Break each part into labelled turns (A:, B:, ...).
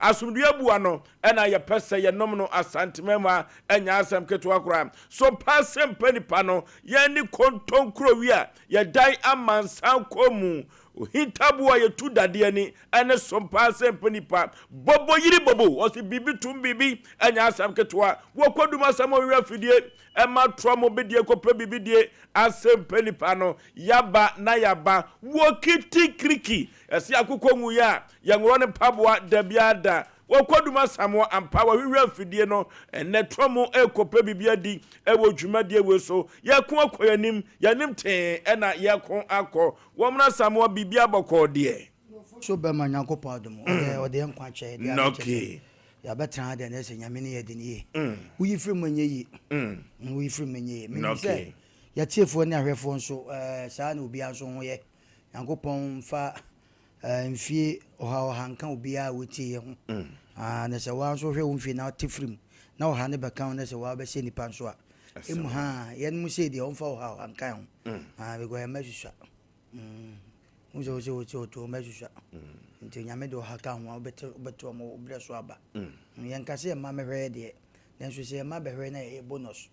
A: asumdua bua no ena ye pese ye nom no asantemema enya asem ketewa kora so Asem Mpe Nipa no ye ni kontonkro wi a ye dan amansan komu hintabua ye tu dade ni ene Sompa Asem Mpe Nipa bobo yiri bobo osi bibi tum bibi enya asem ketewa wo koduma asem wi afidie ema tromo bedie kopre bibi die Asem Mpe Nipa no yaba na yaba wo kiti kriki esi akukọ nwu ya ngoro ne paboa dabiada wo koduma samo ampa wa wiwi afidie no ene tromo ekope bibia di ewo dwumade ewe so ye ko akoyanim yanim te ena ye ko akọ wo mna samo bibia bokọ de
B: so be ma nyankopɔ adom o de nkwa kye de
A: okay
B: ya betra de na se nyame ne ye de ne wo yifiri manye yi wo yifiri manye me say ya tiefo ne ahwefo nso saa na obi anso ho ye nyankopɔn fa mfie oha hanka obi a wotie ye ho na se wa nso hwe wo mfie na tifrim na oha ne beka na se wa be se nipa nso a emu ha ye mu se de on fa oha hanka ho be go ya masusa muzo to masusa nti nyame de oha ka ho beto mo breso aba yen ka se ma mehwe de den so se ma behwe na e bonus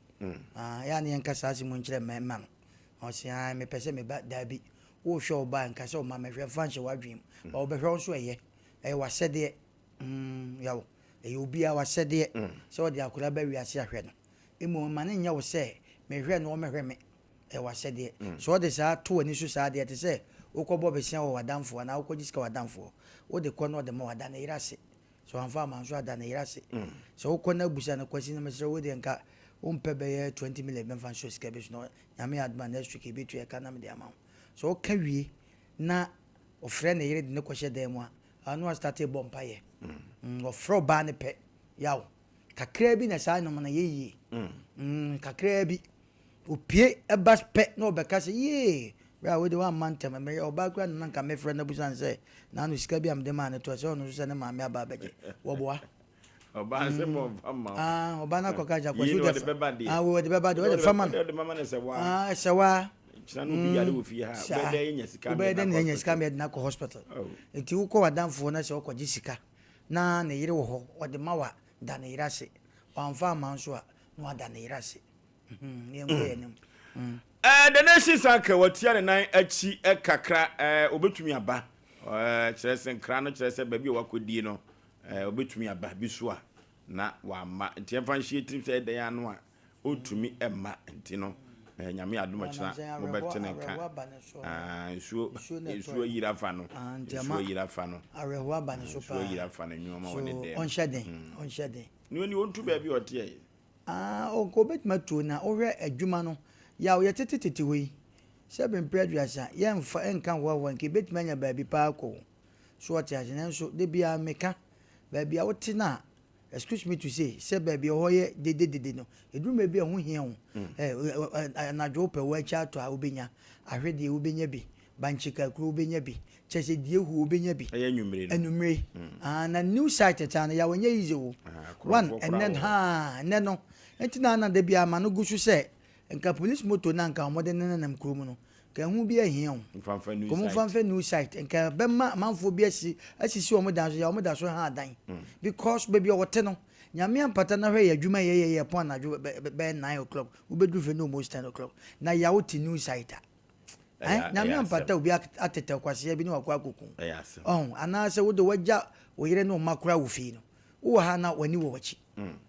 B: ya ne yen ka sa se mo nkire mema no o se me pese me ba dabi wo hwe oba nka se o ma mehwe fa nche wadwem o behwe nso eye wasede yawo obi a wasede se o de akura ba wi ase ahwe no emu ma ne nya wo se mehwe no o mehwe me wasede so o de sa to ani so sa de te se ukobo besia wo wadamfo na ukojisika wadamfo wo de kono de ma wadana irase so anfa ma nso adana irase so ukona busa na kwasi na mesere wo de nka umpe be 20 million ben fan so sika be no nyame adman next week be to e kana me de ama so kawie na ofre na yire de ne kwahye dem a anu start e bompa ye ofro ba ne pe yawo kakra bi na sa no na yeyi kakra bi opie eba pe na obeka se ye ra we de one man tem me oba kwa na nka me friend na busan say na no sika bi am de man to say onu so na ma me aba beje wo boa
A: oba se mo fama
B: oba na koka ja kwa so de we de beba de we de fama
A: de mama na se wa
B: se wa
A: china no bi yare wo fi ha be de nya sika
B: be de nya sika me na ko hospital enti wo ko wadamfo na se wo kwaji sika na ne yire wo ho wo de mawa da ne irase wa mfa ma nso a no da ne irase ne ngwe enim
A: the nation sanka watia ne nan achi kakra obetumi aba kyerese nkra no kyerese ba bi wakodi no obetumi aba biso a na wa ma ntia fan hie trim se de ya no a otumi emma ntino nyame adoma kyena obetene nka nsuo yira fa no nsuo yira fa no
B: areho aba ne so pa
A: nsuo yira fa no nyoma woni de
B: on hyeden
A: ni oni ontu ba bi otie
B: o ko betuma to na ohwe adwuma no ya o yetetete we seven preduasa ye mfa enka wo nke betuma nya ba bi pa ko so oti agene so de bia meka ba bia wote na excuse me to say se ba bia ho ye de no eduma bia ho hia ho na jo pe wa cha to a obenya ahwede obenya bi banchika kru obenya bi chese die hu obenya bi enumre na new site ta na ya wonye yize wo one and then no entina na de bia ma no gusu se nka police moto na nka omode nenam krom no ka hu bi ahia ho fanfa new site nka be manfo bi asisi omodan so ya omodan so ha adan because baby wote no nyame ampata na hwe adwuma ye pon na be 9 o'clock ubedu fe no most 10 o'clock na ya woti new site nyame ampata obi atete kwase bi no akwa akokun ana se wo de wagya wo yire no makura wo fi no wo ha na wani wo wachi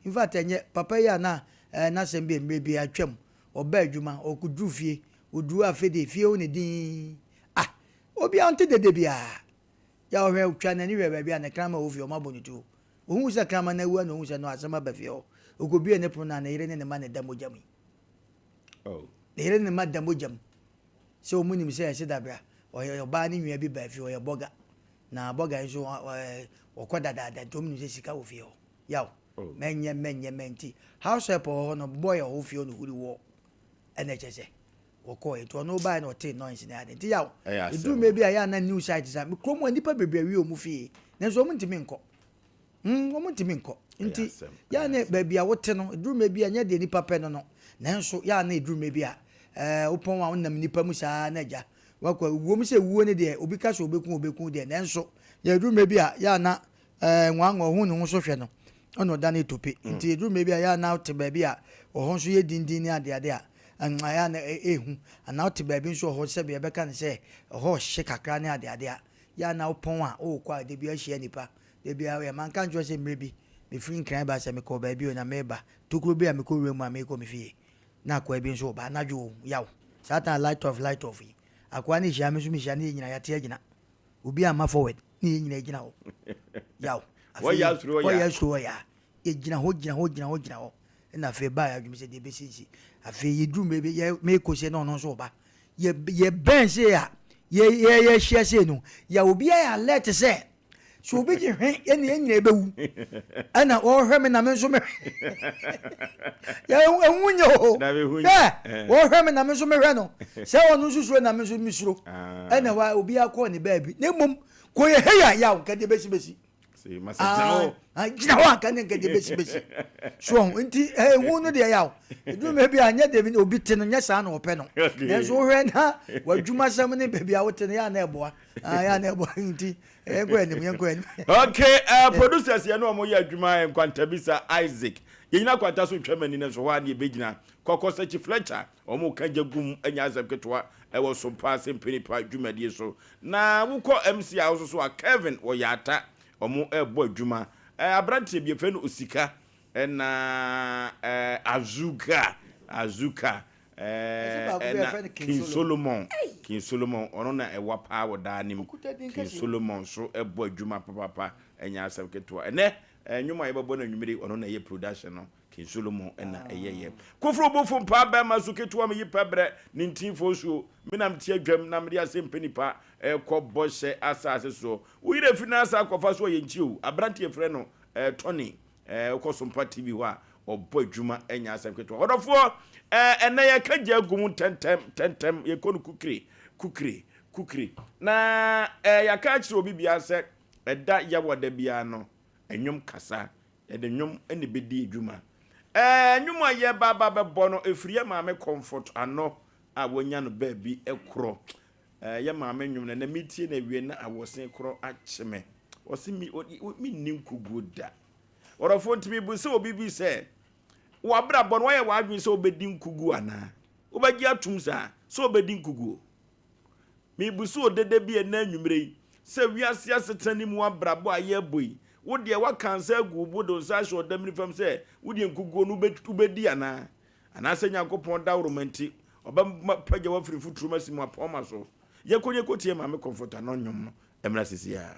B: in fact enye papa ya na sembe mbebi atwam oba adwuma okudru fie odru afede fie oni din obi ante dede bia ya ohwe utwa na ni we bia na krama wo fie o mabonitu ohun se krama na wu na ohun se no asema ba fie o ogobi ne pro na yire ne ma ne damojam yire ne ma damojam se o munim se ese dabra o ba ni nwa bi ba fie o boga na boga nso okoda dada to munim se sika wo fie o yawo menye menti house help no boy o fie no huri wo NHS woko eto no buy no tin noise na ade ti yawo edu mebi aya na new site sa kromo nipa bebre wi o mu fie na so omuntimi nko omuntimi nko nti ya na baby a wote no edu mebi anya de nipa pe no na so ya na edu mebi a opon wa nam nipa mu sa na ja wakwa wo mu se wuo ne de obi ka so obekun de na so ya edu mebi a ya na nwan ho ne ho so hwe no ono da ne tope nti edu maybe ya na out baby a ho so ye dindin ni ade a ya na ehu ana out baby so ho se be ka ne se ho hye kakra ne ade a ya na opon a o kwa de bi a hye nipa de bi a man kan jo se mrebi me free nkran ba se me ko baby o na meba tokuro bi a me ko wemu a me ko me fie na kwa bi so ba na jo yaw satan light of yi akwa ni hia me so me hia ne nyina ya te agina obi ama forward ni nyina agina ho yaw
A: wa ya
B: suro ya agina ho na fe ba ya dwumi se de besisi afi yidru me ko se no no so ba ye ben se ya ye hia se no ya obi ya alert se so obi ji hwen ye ne nyina ebewu ana o hwe me na me so me ya enwunye ho o hwe me na me so me hwe no se wonu susu na me so mi suro ana wa obi akọ ne ba bi na mum ko ye heya ya o kade besi
A: see masajano
B: gina ho aka ne kade besi so nti hu no de ya edu me bi anya de bi obi te no nya sa na ope no na so hwe na wadwuma sam ne ba bi a wote ne ya na eboa ya na eboa nti
A: okay producers ya no mo ya adwuma nkwantabisa Isaac yenyina kwanta so twamani ne so wa ne begina kokose chi Fletcher omo kanja gum anya Asem ketwa ewo Sompa Asem Mpe Nipa adwumadie so na wukọ MC a so a Kevin Oyata omo ebo adwuma abrantie bi fe no osika na azuka King Solomon ono na ewa pa woda nim King Solomon so ebo adwuma papa enya Asem ketwa ene nyuma yebebo na nwumire ono na ye production no King Solomon na eyeye kofro bofo mpa ba maso ketwa me yipabre 19 so menam tie adwam na me Asem Mpe Nipa ekọbọ hye asase so uyire finance akọfa so ye nchi o abrante efre no Tony Sompa TV ho a obọ adwuma enya Asem ketwa odofo ene ye kagya gum tentem ye konu kukri na ya ka kire obi bia se eda ya woda bia no enwum kasa de nwum ene bedi adwuma nwum aye baba bebo no efriye maame comfort ano a wonya no ba bi ekro ya maame nwum na metie na wie na awosen kro acheme osi mi ninkuguda orofo ntimi bu se obi bi se wabra bon wa ye wadwin se obedi nkugu ana obagi atum sa se obedi nkugu mi bu se odede bi na nwumre se wiase asetani mu abrabo aye boy wo de wa kansa gubu do sa hye odamni fam se wo de nkugu no ubedi ana se Nyankopon da romanti oba pagya wa firi futuru masimu apoma so ye konye kotie ma me comforta no nyom no emra sisia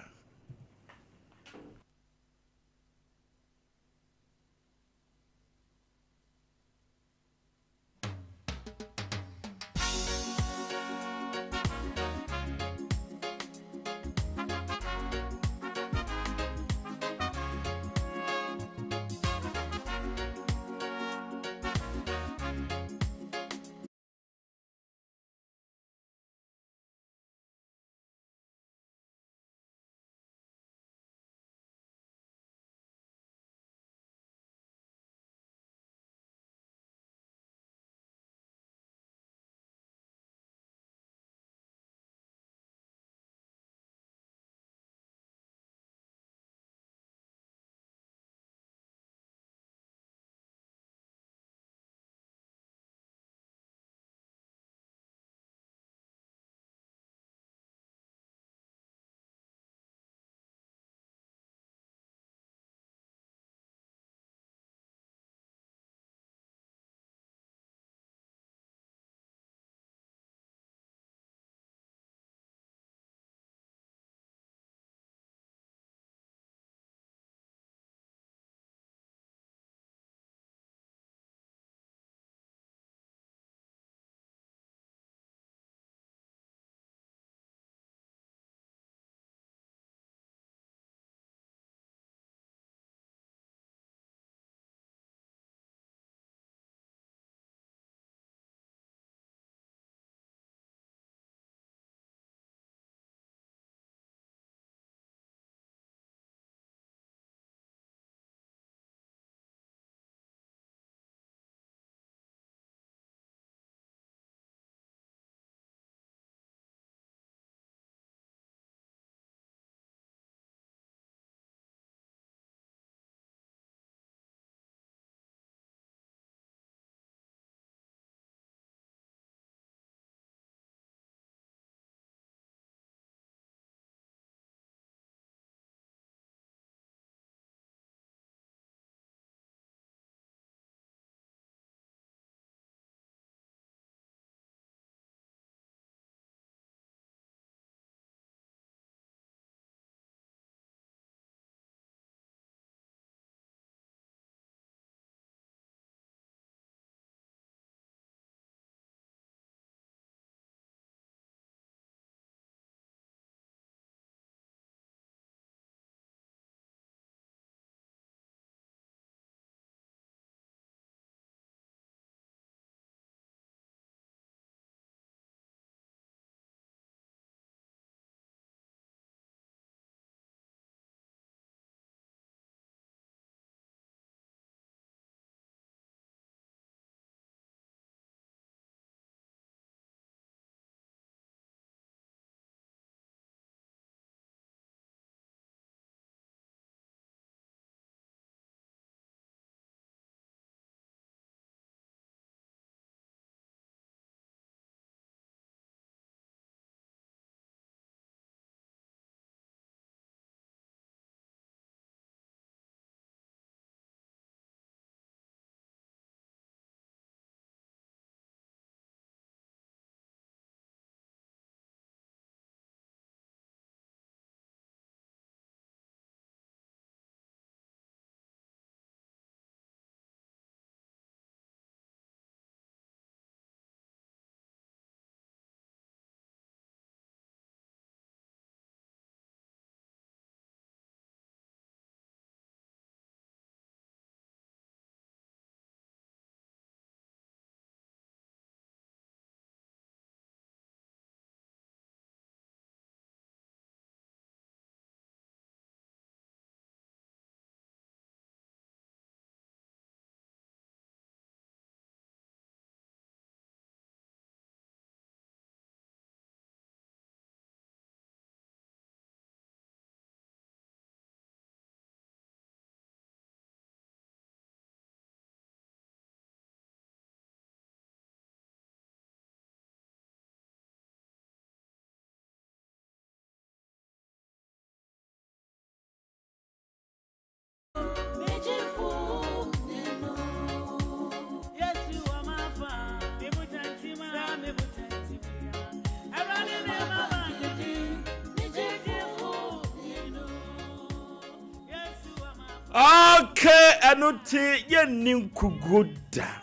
A: Okay, anuti ye ninkugoda.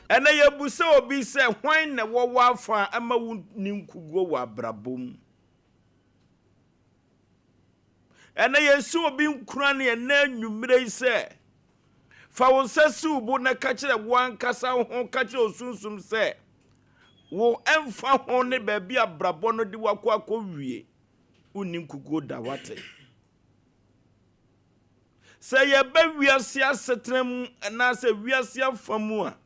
A: Ena ye buse obi se hwan na wo wafa ama wo ninkugo wa brabom. Ena ye se obi nkura ne na nwumire se fa wo sasi ubo na ka kire wan kasa ho ka kire osunsum se wo emfa ho ne ba bia brabo no de wakọ akọwie uninkugoda wate. Se ye ba wiase asetrem na se wiase afamu a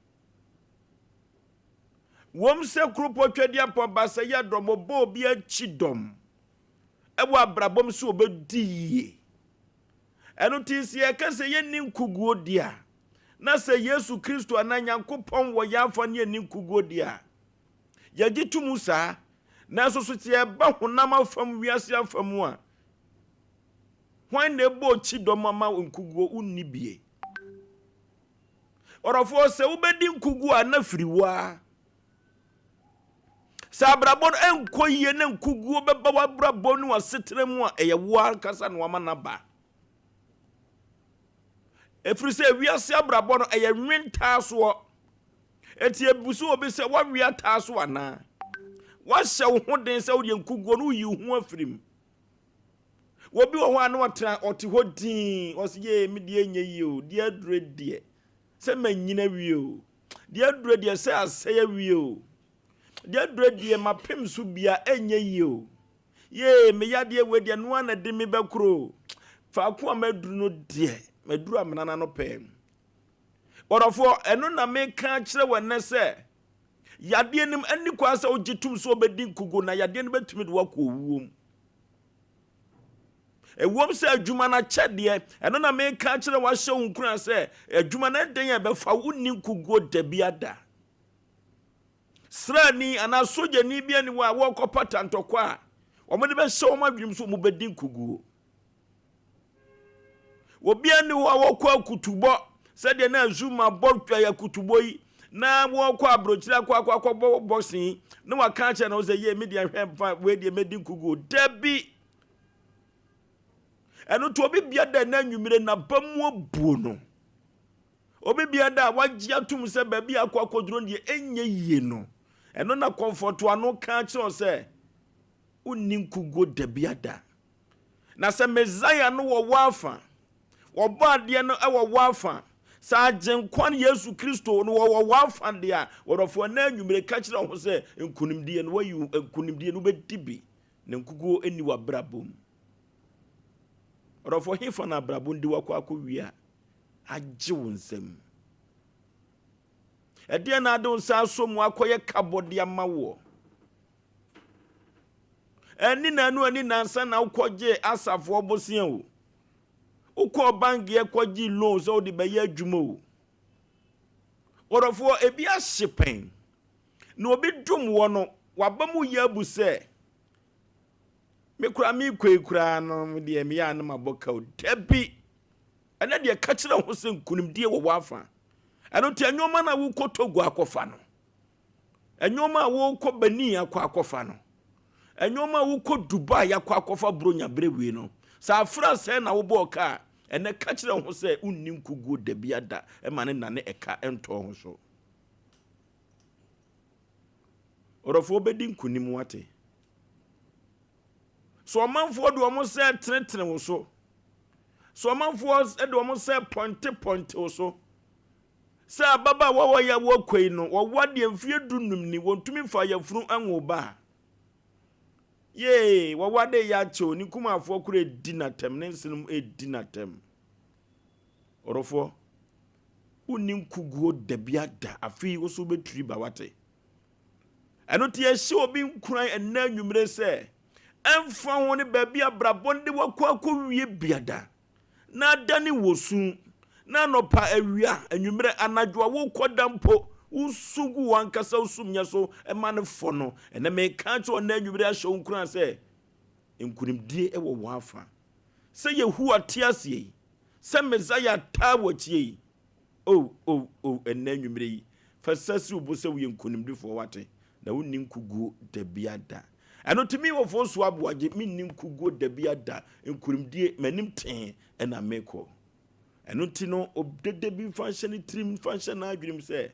A: wom se krupo twedi apo ba se ye domo bo bi achidom ewa brabom se obedi eno ti se ye ka se ye ninkuguo dia na se Yesu Kristo ananyankopon wo yafa ne ninkuguo dia ye gitumu sa na so ti ye ba honam afam wiase afamu a hwan na ebo chidom ama nkuguo unnibie orofo se ubedi nkuguo anafiriwa Sabrabon enkoye ne nkuguo beba wa brabon wa setremu a eye wa kasa no ama naba efiri se wiase abrabon eye nwenta so eti ebusu obi se wa wia ta so ana wa hye wo hoden se wo de nkuguo no yi ho afirim wobi wo ho ana watra oti hodin osiye mi de enye yi o de adure de se manyina wi o de adure de se aseye wi o de adredie mapem so bia enye yio ye me yade wedie no ana de me bekro fa ko amaduru no de maduru amana no pem orofo eno na me ka kire wenne se yade nim ani kwa se ogitum so obedi nkugo na yade no betumi de wakọ owuom ewom se adwuma na kyede eno na me ka kire wa hye unkura se adwuma na den ya befa wonni nkugo da biada Srani ana soja ni bia ni wa wakopata ntokwa omode be hye oma dwum so mu bedi nkuguo obia ni wa wakọ kutubo se de na azuma botwa ya kutubo yi na wakọ abrochira kwa boxing na waka che na o se ye media hwe we de medi nkuguo dabi eno to obi bia da na nwumire na bamu abuo no obi bia da wagye atum se ba bia akwakodro de enye yie no eno na comfort ano ka kire se uninkugo da biada na se Messiah no wo wafa obade no e wo wafa sa agenkwan Yesu Kristo no wo wafa de a worofo na nwumire ka kire ho se nkunimdie no wayi nkunimdie no bedibi na nkugo eni wa brabom worofo hifa na brabom di wakọ akọwie agye wonsam ede na ade unsa so mu akoye kabode amawo eni na anu ani nansa na ukoje asafo obosia o ukọ bank ye kwaji loan so de beye adwuma o orofo ebi ahyepen na obi dum wo no wabamu ye abuse me kura mi kwekura no de me ya na maboka o dabi ana de ka kire ho se nkunimdie wo wafa eno ti anyoma na wo kotogu akofa no anyoma wo ko bani akofa no anyoma wo ko Dubai akofa bronya brewe no sa afra se na wo boka ene ka kire ho se unnim kugu da biada e mane na ne eka ento ho so orofo bedi nkunim wate so manfo do mo se tretre wo so manfo e do mo se point wo so sa baba wawo ya wokwei no wowade mfie dunum ni wontumi fa yafuru anwoba ye wowade ya cho ni kumafo kure dinatem ne nsinum dinatem orofo unim kuguo dabiada afi wo so beturi ba wate eno tie hye obi nkuran ena nwumre se emfa ho ne baabi abrabonde wakọ akọwie biada na dani wosu na nopa awia anwumre anadwo wo kodampo usugu wankasa usumnya so emane fo no ene me ka cho na anwumre ahye onkura se nkunimdie e wo wafa se yehu atiasie se Messiah tawachie ene anwumre yi fasasi obo se wo nkunimdifo wate na wonni nkugu da biada ɛno timi Oforisuo Aboagye minnim kugo da bi ada nkurimdie manim ten ɛna meko ɛno ti no obdede bi function trim function na adwunim sɛ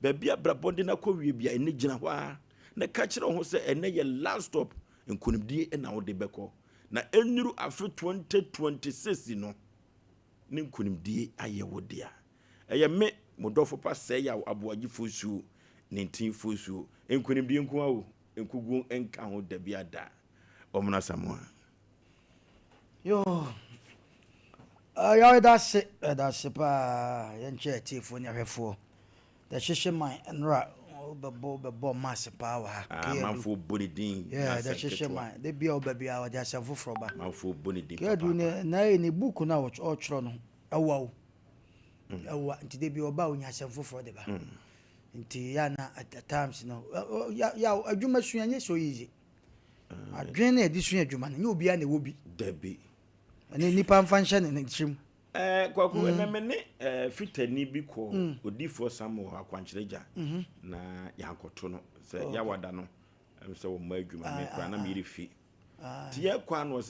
A: baabi abrabɔde na kɔwie bia ɛne gyina hɔ a na ka kyerɛ ho sɛ ɛne yɛ last stop nkurimdie ɛna wo de bɛkɔ na ɛnuru afe 2026 no ne nkurimdie ayɛ wo dia ɛyɛ me modɔfo pa Osei Yaw Aboagye Oforisuo 19 nkurimdie nko awo nkugu enka ho da bi ada omna samoa
B: yo ya that's pa yenche tifo ni ahwefo the shishe man nra bebo mass power
A: manfo bonidin
B: yeah the shishe man they be obabi a wadi asafo froba
A: manfo bonidin
B: kedu na ni book na o chro no awo awo nti de bi oba onya asafo fro de ba nti ya na at times no ya adwuma suanye so easy adwen na edisua adwuma na obi a na wobi
A: dabi
B: ani nipa mfanhye ne trim
A: kwaku enamene fitani bi ko odifo samo akwankyerega na yankoto no se yawada no se wo ma adwuma me kra na me refi ti ye kwa no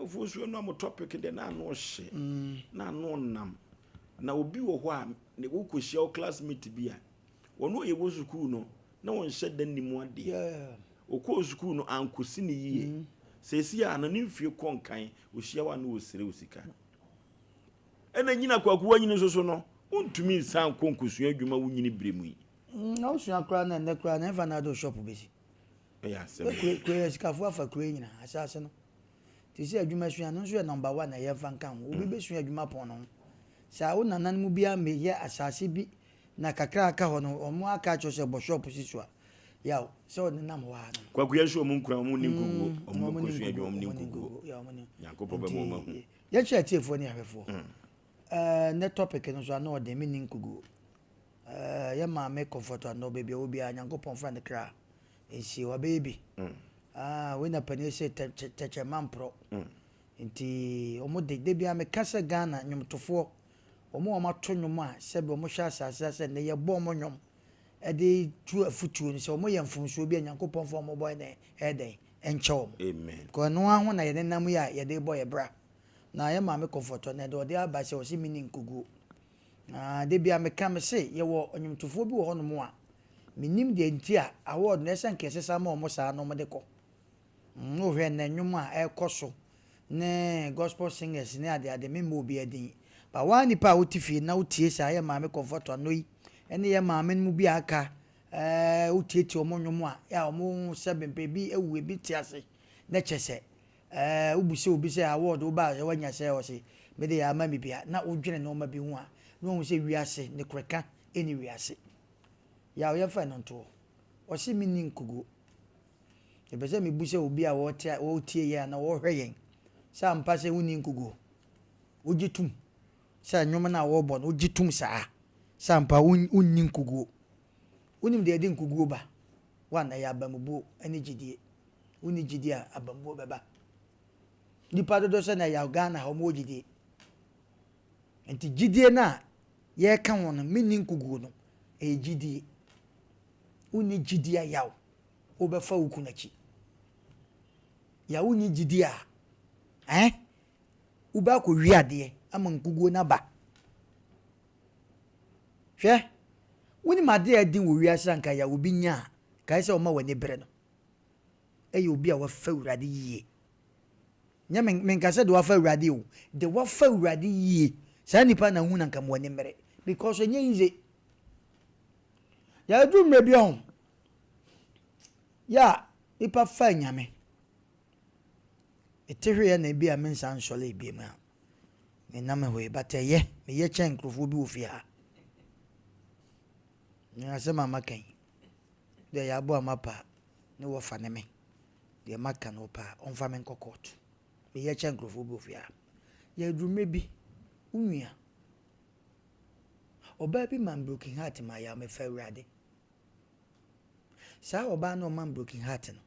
A: Oforisuo no mo topic de na no hye na no nam na obi wo ho a ne wo kohyia o classmate bi a wono ye wo school no na won hye dan nimu ade o ko school no ankosi ne yie sesi a na nimfie konkan o hia wa no osire osika ena nyina kwaku wanyine soso no untumi nsan konkosu adwuma wunyini bremu yi
B: na osua kra na ne kra na eva na do shop besi
A: ya se
B: kwe sikafu afa kra nyina asase no ti se adwuma sua no so number 1 na ye fa nkan obi be sua adwuma pon no sa wo nanan mu bia me ye asase bi na kakra aka ho no omo aka cho se bo shop siso a yaw so ne nam wa no
A: kwaku ye so mu nkura mu ni nkugu omo kosu adwuma mu ni nkugu yakopo be mo ma hu
B: ye che tiefo ni ahwefo ne topic no so na o de me ni nkugu ye ma me comfort no baby obi a nyankopon fra ne kra ensi wa baby we na pani se teche mampro nti omo de bia me kasa Ghana nyomtofo omo ma to nyom a sebe omo hwa asase ne ye bo omo nyom e de tu afutuo ni se omo ye mfumso bi nyankopon fo omo boy ne eden encho
A: amen
B: ko no aho na ye nenam ya ye de boy bra na ye ma me comfort ne de ode aba se o si mini nkugu de bia me ka me se ye wo nyomtofo bi wo hono mo a minim de nti a award na esen kese sama omo sa no mo de ko no hwe na nwom a ekoso ne gospel singers ne ade me mo bi adin ba wani pa utifie na utie sa ye ma me comfort anoi ene ye ma me mu bi aka utieti omo nwom a ya omo sebe mpe bi ewu bi tiase na chese ubuse obi se award oba wanya se o se me de ya ma mi bia na udwene no ma bi hu a no hu se wiase ne kreka eni wiase ya o ye fa no to o se mi ni nkugu e be se mi buse obi a wo tie ye na wo hwe yen sa mpa se wuni nkugu ogitum sa nwom na wo bo no ogitum sa mpa wuni nkugu unim de edi nkugu ba wa na ya bamubo eni gidie wuni gidie abamubo beba nipa dodo se na ya Ghana ho mo gidie enti gidie na ye ka won mini nkugu no e gidie wuni gidie yaw obefa ukunachi ya wuni gidie uba ko wiade ama nkugu na ba hwe woni made adin wo wiase nka ya obi nya kai se o ma wani bere no eyi obi a wa fa urade yie nya men ka se do wa fa urade o de wa fa urade yie sa nipa na hu na nka mo wani mere because onye nze ya du mre bi on ya nipa fa nyame etehwe ya na bi a mensa nsole bi ma me na me hoye bateye me ye chen nkrofo bi ofi ha ni asema makan de ya bo amapa ne wo fa ne me de maka no pa onfa men kokot me ye chen nkrofo bi ofi ha ya drume bi unua oba bi man broken heart ma ya me fa urade sa oba no man broken heart no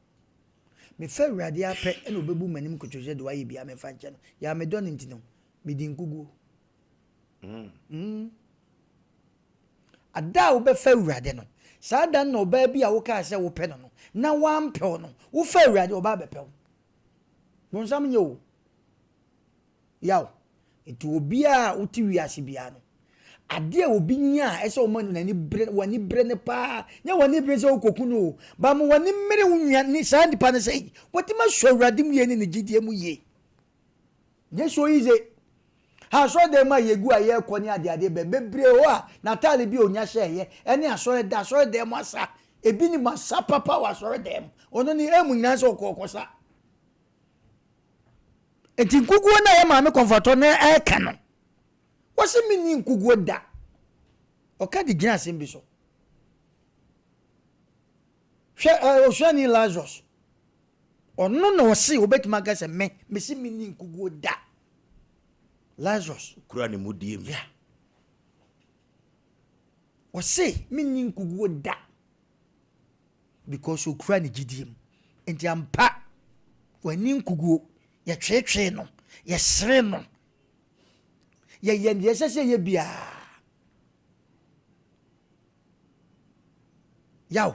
B: me fa urade ape ene obebu manim kochoje de waye bia me fa nche no ya me don ntino me di nkugu ada wo be fa urade no saa da no ba bi a wo ka se wo pe no na wan pe no wo fa urade wo ba be pe wo bonsam nye wo yaw etu obi a uti wiase bia no ade a obi nya ese o man na ni wani bre ne pa nya wani bre se okoku no ba mo wani mere wunwa ni saa nipa ne sei woti ma so urade mu ye ni gidie mu ye nye so ize ha so de ma yegu aye ko ni ade bebre o a natale bi onya hye ene asore de mo asa ebi ni masa papa wa asore de ono ni emu nyina so kokosa enti nkuguo na ye ma me comforto na e ka no wose mi ni nkuguo da o ka di gina sembi so hwe o hwe ni Lazarus ono na wose obetima ga se me si mi ni nkuguo da Lazarus
A: kura ni mudiem
B: ya wose mi ni nkuguo da because o kura ni gidiem enti ampa wani nkuguo ya twetwe no ya sere no ya ye sese ye bia yaw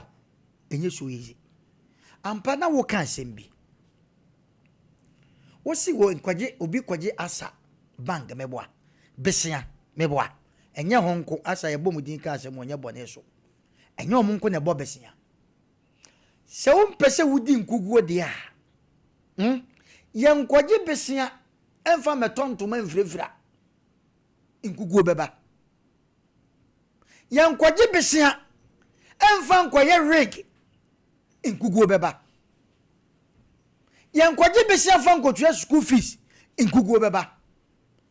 B: enye so easy ampa na wo kan sembi wo si wo nkwaje obi kwaje asa bank meboa besia meboa enye honko asa ye bomudin ka asem onye bone so enye omunko ne bo besia se wo mpese wudi nkuguo de a yankwaje besia emfa metontoma mfrefra nkuguo beba yankwaje besia emfa nkwaye rig nkuguo beba yankwaje besia fa nkotwa school fees nkuguo beba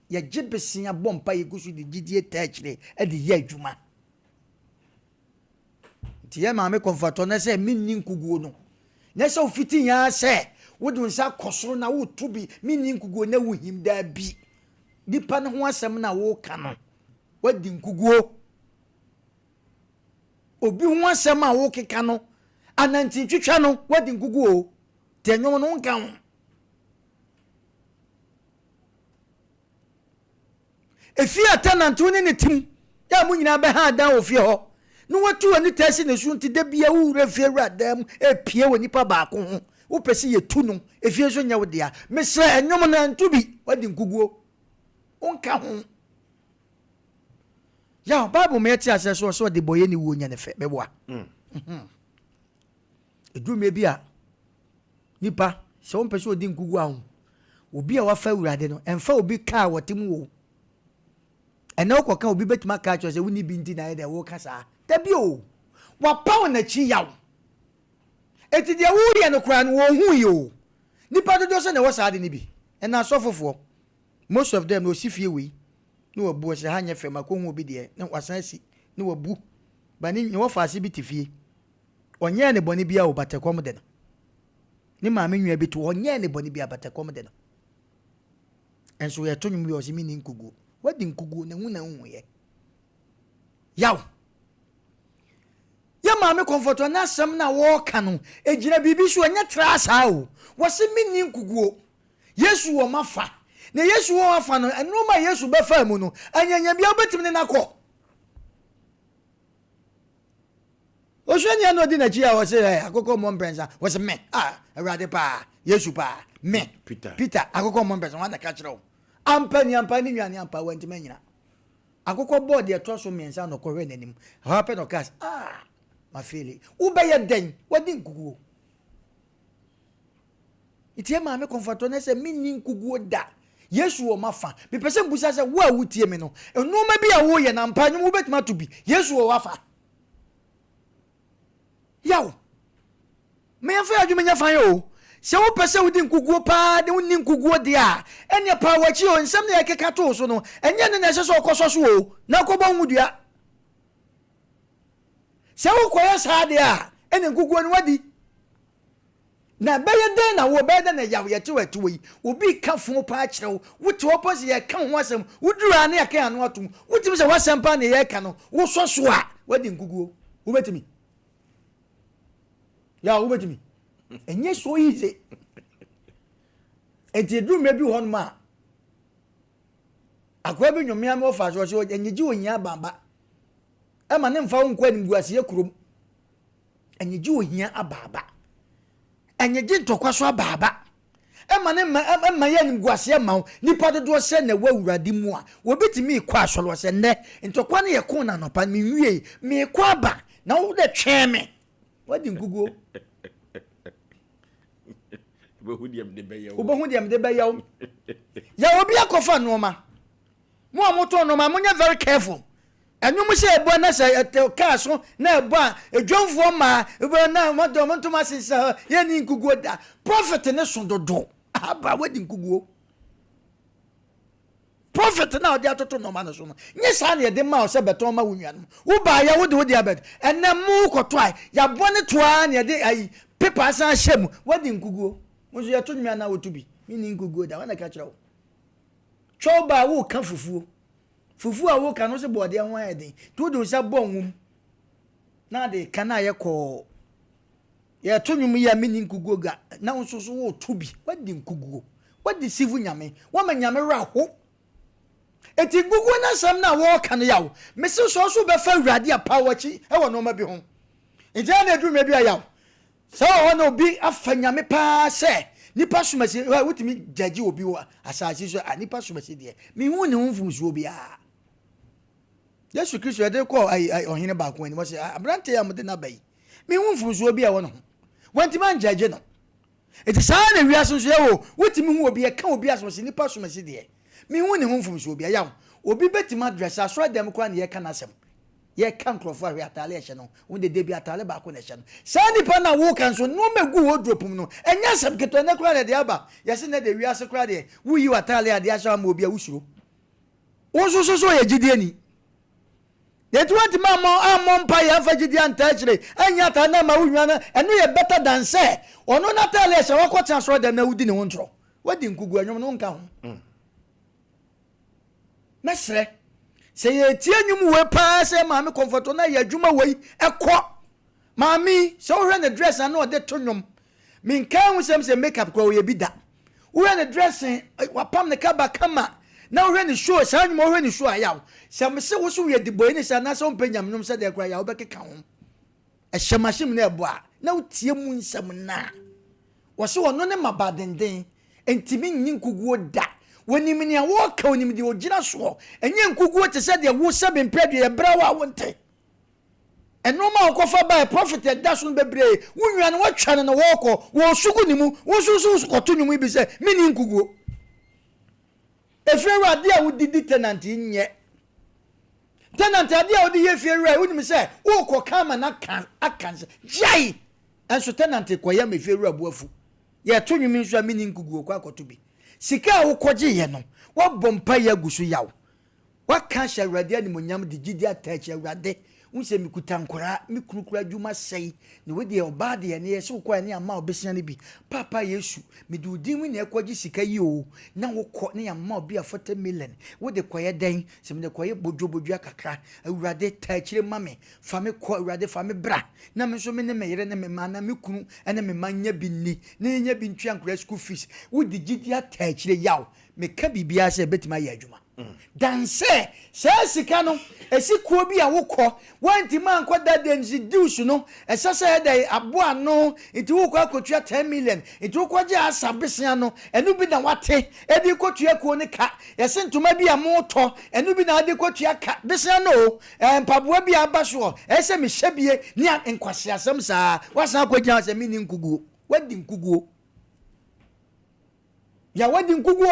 B: ya besia bompa yegusu di gidie tachire e di ye adwuma tiye ma me comforto na se minni nkuguo no na se ofiti ya se wodun sa kosoro na wo tubi minni nkuguo na wo him da bi dipa ne ho asem na wo ka no wadi nkuguo obi ho asem a wo keka no ananti twetwa no wadi nkuguo te nwom no nka ho efia tenant woni ne tim ya mu nyina be ha dan ofie ho no watu ani tasi ne su nti da bia wu refie radam epie woni pa ba ko ho wo pesi ye tu no efie so nya wo dia mesra enwom na ntubi wadi nkuguo onka ho ya bible me ti ase so de boye ni wo nya ne fe meboa edu me bia nipa se won pesi odi nkuguo ahụ obi a wafa urade no emfa obi ka wotim wo ena okoka obi betima ka cho se woni bi nti na ye wo kasa tabi o wa pawo na chi yaw eti de wo ye no kra no wo hu yo nipa dodo se na wo saade ni bi ena asofofo most of them no sifie we no wabu se hanye fe makohu obi de na wasan si no wabu bani ni wo faase bi tifie onye ne boni bia obatekom de no ni ma me nwa bi to onye ne boni bia obatekom de no enso ye tonwum bi o si mi ni nkugu wadi nkugu na hu na hu ye yaw ya ma me comfort na asem na wo ka no ejira bibi so onye trasa o wo si mi ni nkugu Yesu wo mafa na Yesu wo mafa no enu ma Yesu be fa mu no anyanya bia obetim ne nakọ Oshani ano di na chi a wo se akoko mo mpensa wo se me awrade pa Yesu pa me Peter akoko mo mpensa wa na ka kire o ampa ni nwane ampa wanti manyina akoko board ye to so miensa no kohwe nanim ha pe no kas ma feel ube ye den wadi nkuguo itie ma me comforto na se minni nkuguo da Yesu wo mafa me pese mbusa se wo awutie me no enu ma bi a wo ye na ampa nyum betima to bi Yesu wo wafa yaw me afa adwumenya fan yo se wo pese wodi nkuguo pa de wonni nkuguo de a ene pa wachi o nsem na yakeka to so no enye ne na se so okoso so o na kobo nwudua se wo koya sa de a ene nkuguo no wadi na beye den na wo bede na yaw ye tewetu yi obi ka fun pa a kire wo te opose ye ka ho asem wudura na yaka anu atum wutim se wasem pa na ye ka no wo so so a wadi nkuguo wo betimi ya wo betimi enye so easy enti du mebi hon ma akwa bi nwomia me ofa so enye ji onya bamba e ma ne mfa wo nkwa nimguase kurom enyeji ohia ababa enyeji ntokwa so ababa e ma ne ma ya nimguase ma wo nipa dodo se na wawurade mu a wobetimi ikwa asolo se ne ntokwa ne ye kon na nopa me wie me ikwa aba na wo de tweme wadi nkuguo
A: Ubehu diem
B: de beyaw ya obi akofa noma mo amoto noma mo nya very careful enwum se ebo na se ka so na ebo a edwonfo ma ebo na modo montoma sisa ye ni nkuguo da prophet ne so dodo aba wadi nkuguo prophet na odi atoto noma na so no nye sa na de ma o se beton ma wunwan wo ba ya wo de abed enne mu koto ai ya bone toa na de ai paper san hyem wadi nkuguo Musu ya tunmi na wotubi mini nkuguo da wana ka kira wo choba wo ka fufu a wo ka no se bode ho ayeden to do sa bonwum na de kana ye ko ya tunmi ya mini nkuguo ga na nsoso wo tubi wadi nkuguo wadi sivu nyame wa ma nyame ra ho eti nkuguo na sam na wo ka no yawo mesi so be fa wurade a pawachi e wo no ma bi ho ija na edu me bi ayawo so ono bi afanyame pa se nipa sumasi wutimi jaji obi wa asasi so nipa sumasi de mi hu ne hunfumsu obi a Yesu Kristo de ko ai ohine ba ko ni mo se abrante ya mode na bai mi hunfumsu obi a wono wanti man jaji no eti sa na wiaso so yewo wutimi hu obi e ka obi asumasi nipa sumasi de mi hu ne hunfumsu obi a ya obi betima dress aso dem kwa na ye ka nasem ye kan krofo ahwe atale ehye no wonde debi atale ba ko na ehye no sani pa na wo kan so no megu wodropum no enya sab keto na kura de aba yesi na de wiase kura de wo yi atale ade ahye ma obi a wusuro wo so ye gidie ni de tuanti ma mo amon pa ya fa gidie anta kire enya ta na ma wunwa na eno ye better than say ono na atale ehye wo kwota so de na wudi ne wontro wadi nkugu anwom no nka ho mesre se ye tie nwum we pa se maami comfort na ye adwuma we ekọ maami se wo hwe ne dress na o de to nwum min kan hu se makeup ko ye bi da wo hwe ne dress wa pam ne kaba kama na wo hwe ne show sa nwum wo hwe ne show ayaw se me se wo so ye diboy ne sa na so mpanyam nwum se de kra ya wo be keka ho e hyemashim na ebo a na wo tie mu nsam na wo se wo no ne mabadenden entimi nyi nkuguo da woni mini a wo ka woni midi ogina so enye nkuguo te se de wo se bempredwe ye bra wa wonte enoma okofa ba prophet da so bebre wunwa no watwa no wo wo sugu ni mu wo susu koto nyum bi se mini nkuguo efrewa ade a wo didi tenant nye tenant ade a wo di ye fiewra woni mi se wo ko kama na kan akanse jai enso tenant ko ya me fiewra boafu ye to nyum nso mini nkuguo kwa koto bi sika wo koje ye no wo bompa ya gusu yawo waka sha awrade ani monyam de gidi atachi awrade unse mikuta nkora mikurukura dwuma sei ne wede oba de ne yeso kwa ne ama obesia ne bi papa yesu mede udin ne ekoje sika yi o na wo kọ ne ama obi afota million wode koye den se me koye bojobojo akakra awrade tachire mame fa me kọ awrade fa me bra na me so me ne me yere ne me ma na me kunu ene me manya bi ni ne nya bi ntwa nkora school fees wode gidi atachire yawo me ka bibia se betima ya adwuma danse sika no esikuo bi a wokọ wanti man kọ dade nzi diusu no esese ede aboa no iti wokọ akotua 10 million iti wokọ je asabese no enu bi na wate edi kotua ko ne ka yese ntoma bi a moto enu bi na ade kotua ka bese no mpaboa bi abaso ese me hyebie ni enkwase asem saa wasan akogya asem ni nkuguo wadi nkuguo ya wadi nkuguo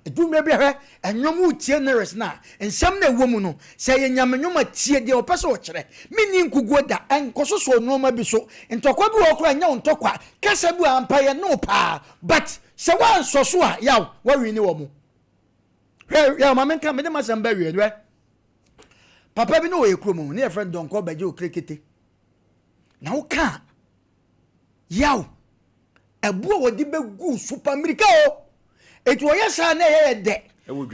B: edume bi hwe enwom utie neres na ensam na ewo mu no se ye nyamenwom atie de opese o kire mini nkuguo da enkoso so noma bi so ntokwa bi wo kora nya ntokwa kasa bu ampa ye no pa but se wan so so a yaw wawi ni wo mu hwe ya mamenka me de masamba wi enwe papa bi no wo ekromu ne friend donko baje o krekete na wo ka yaw ebu wo di begu super america o etu oyesa na ye de ewu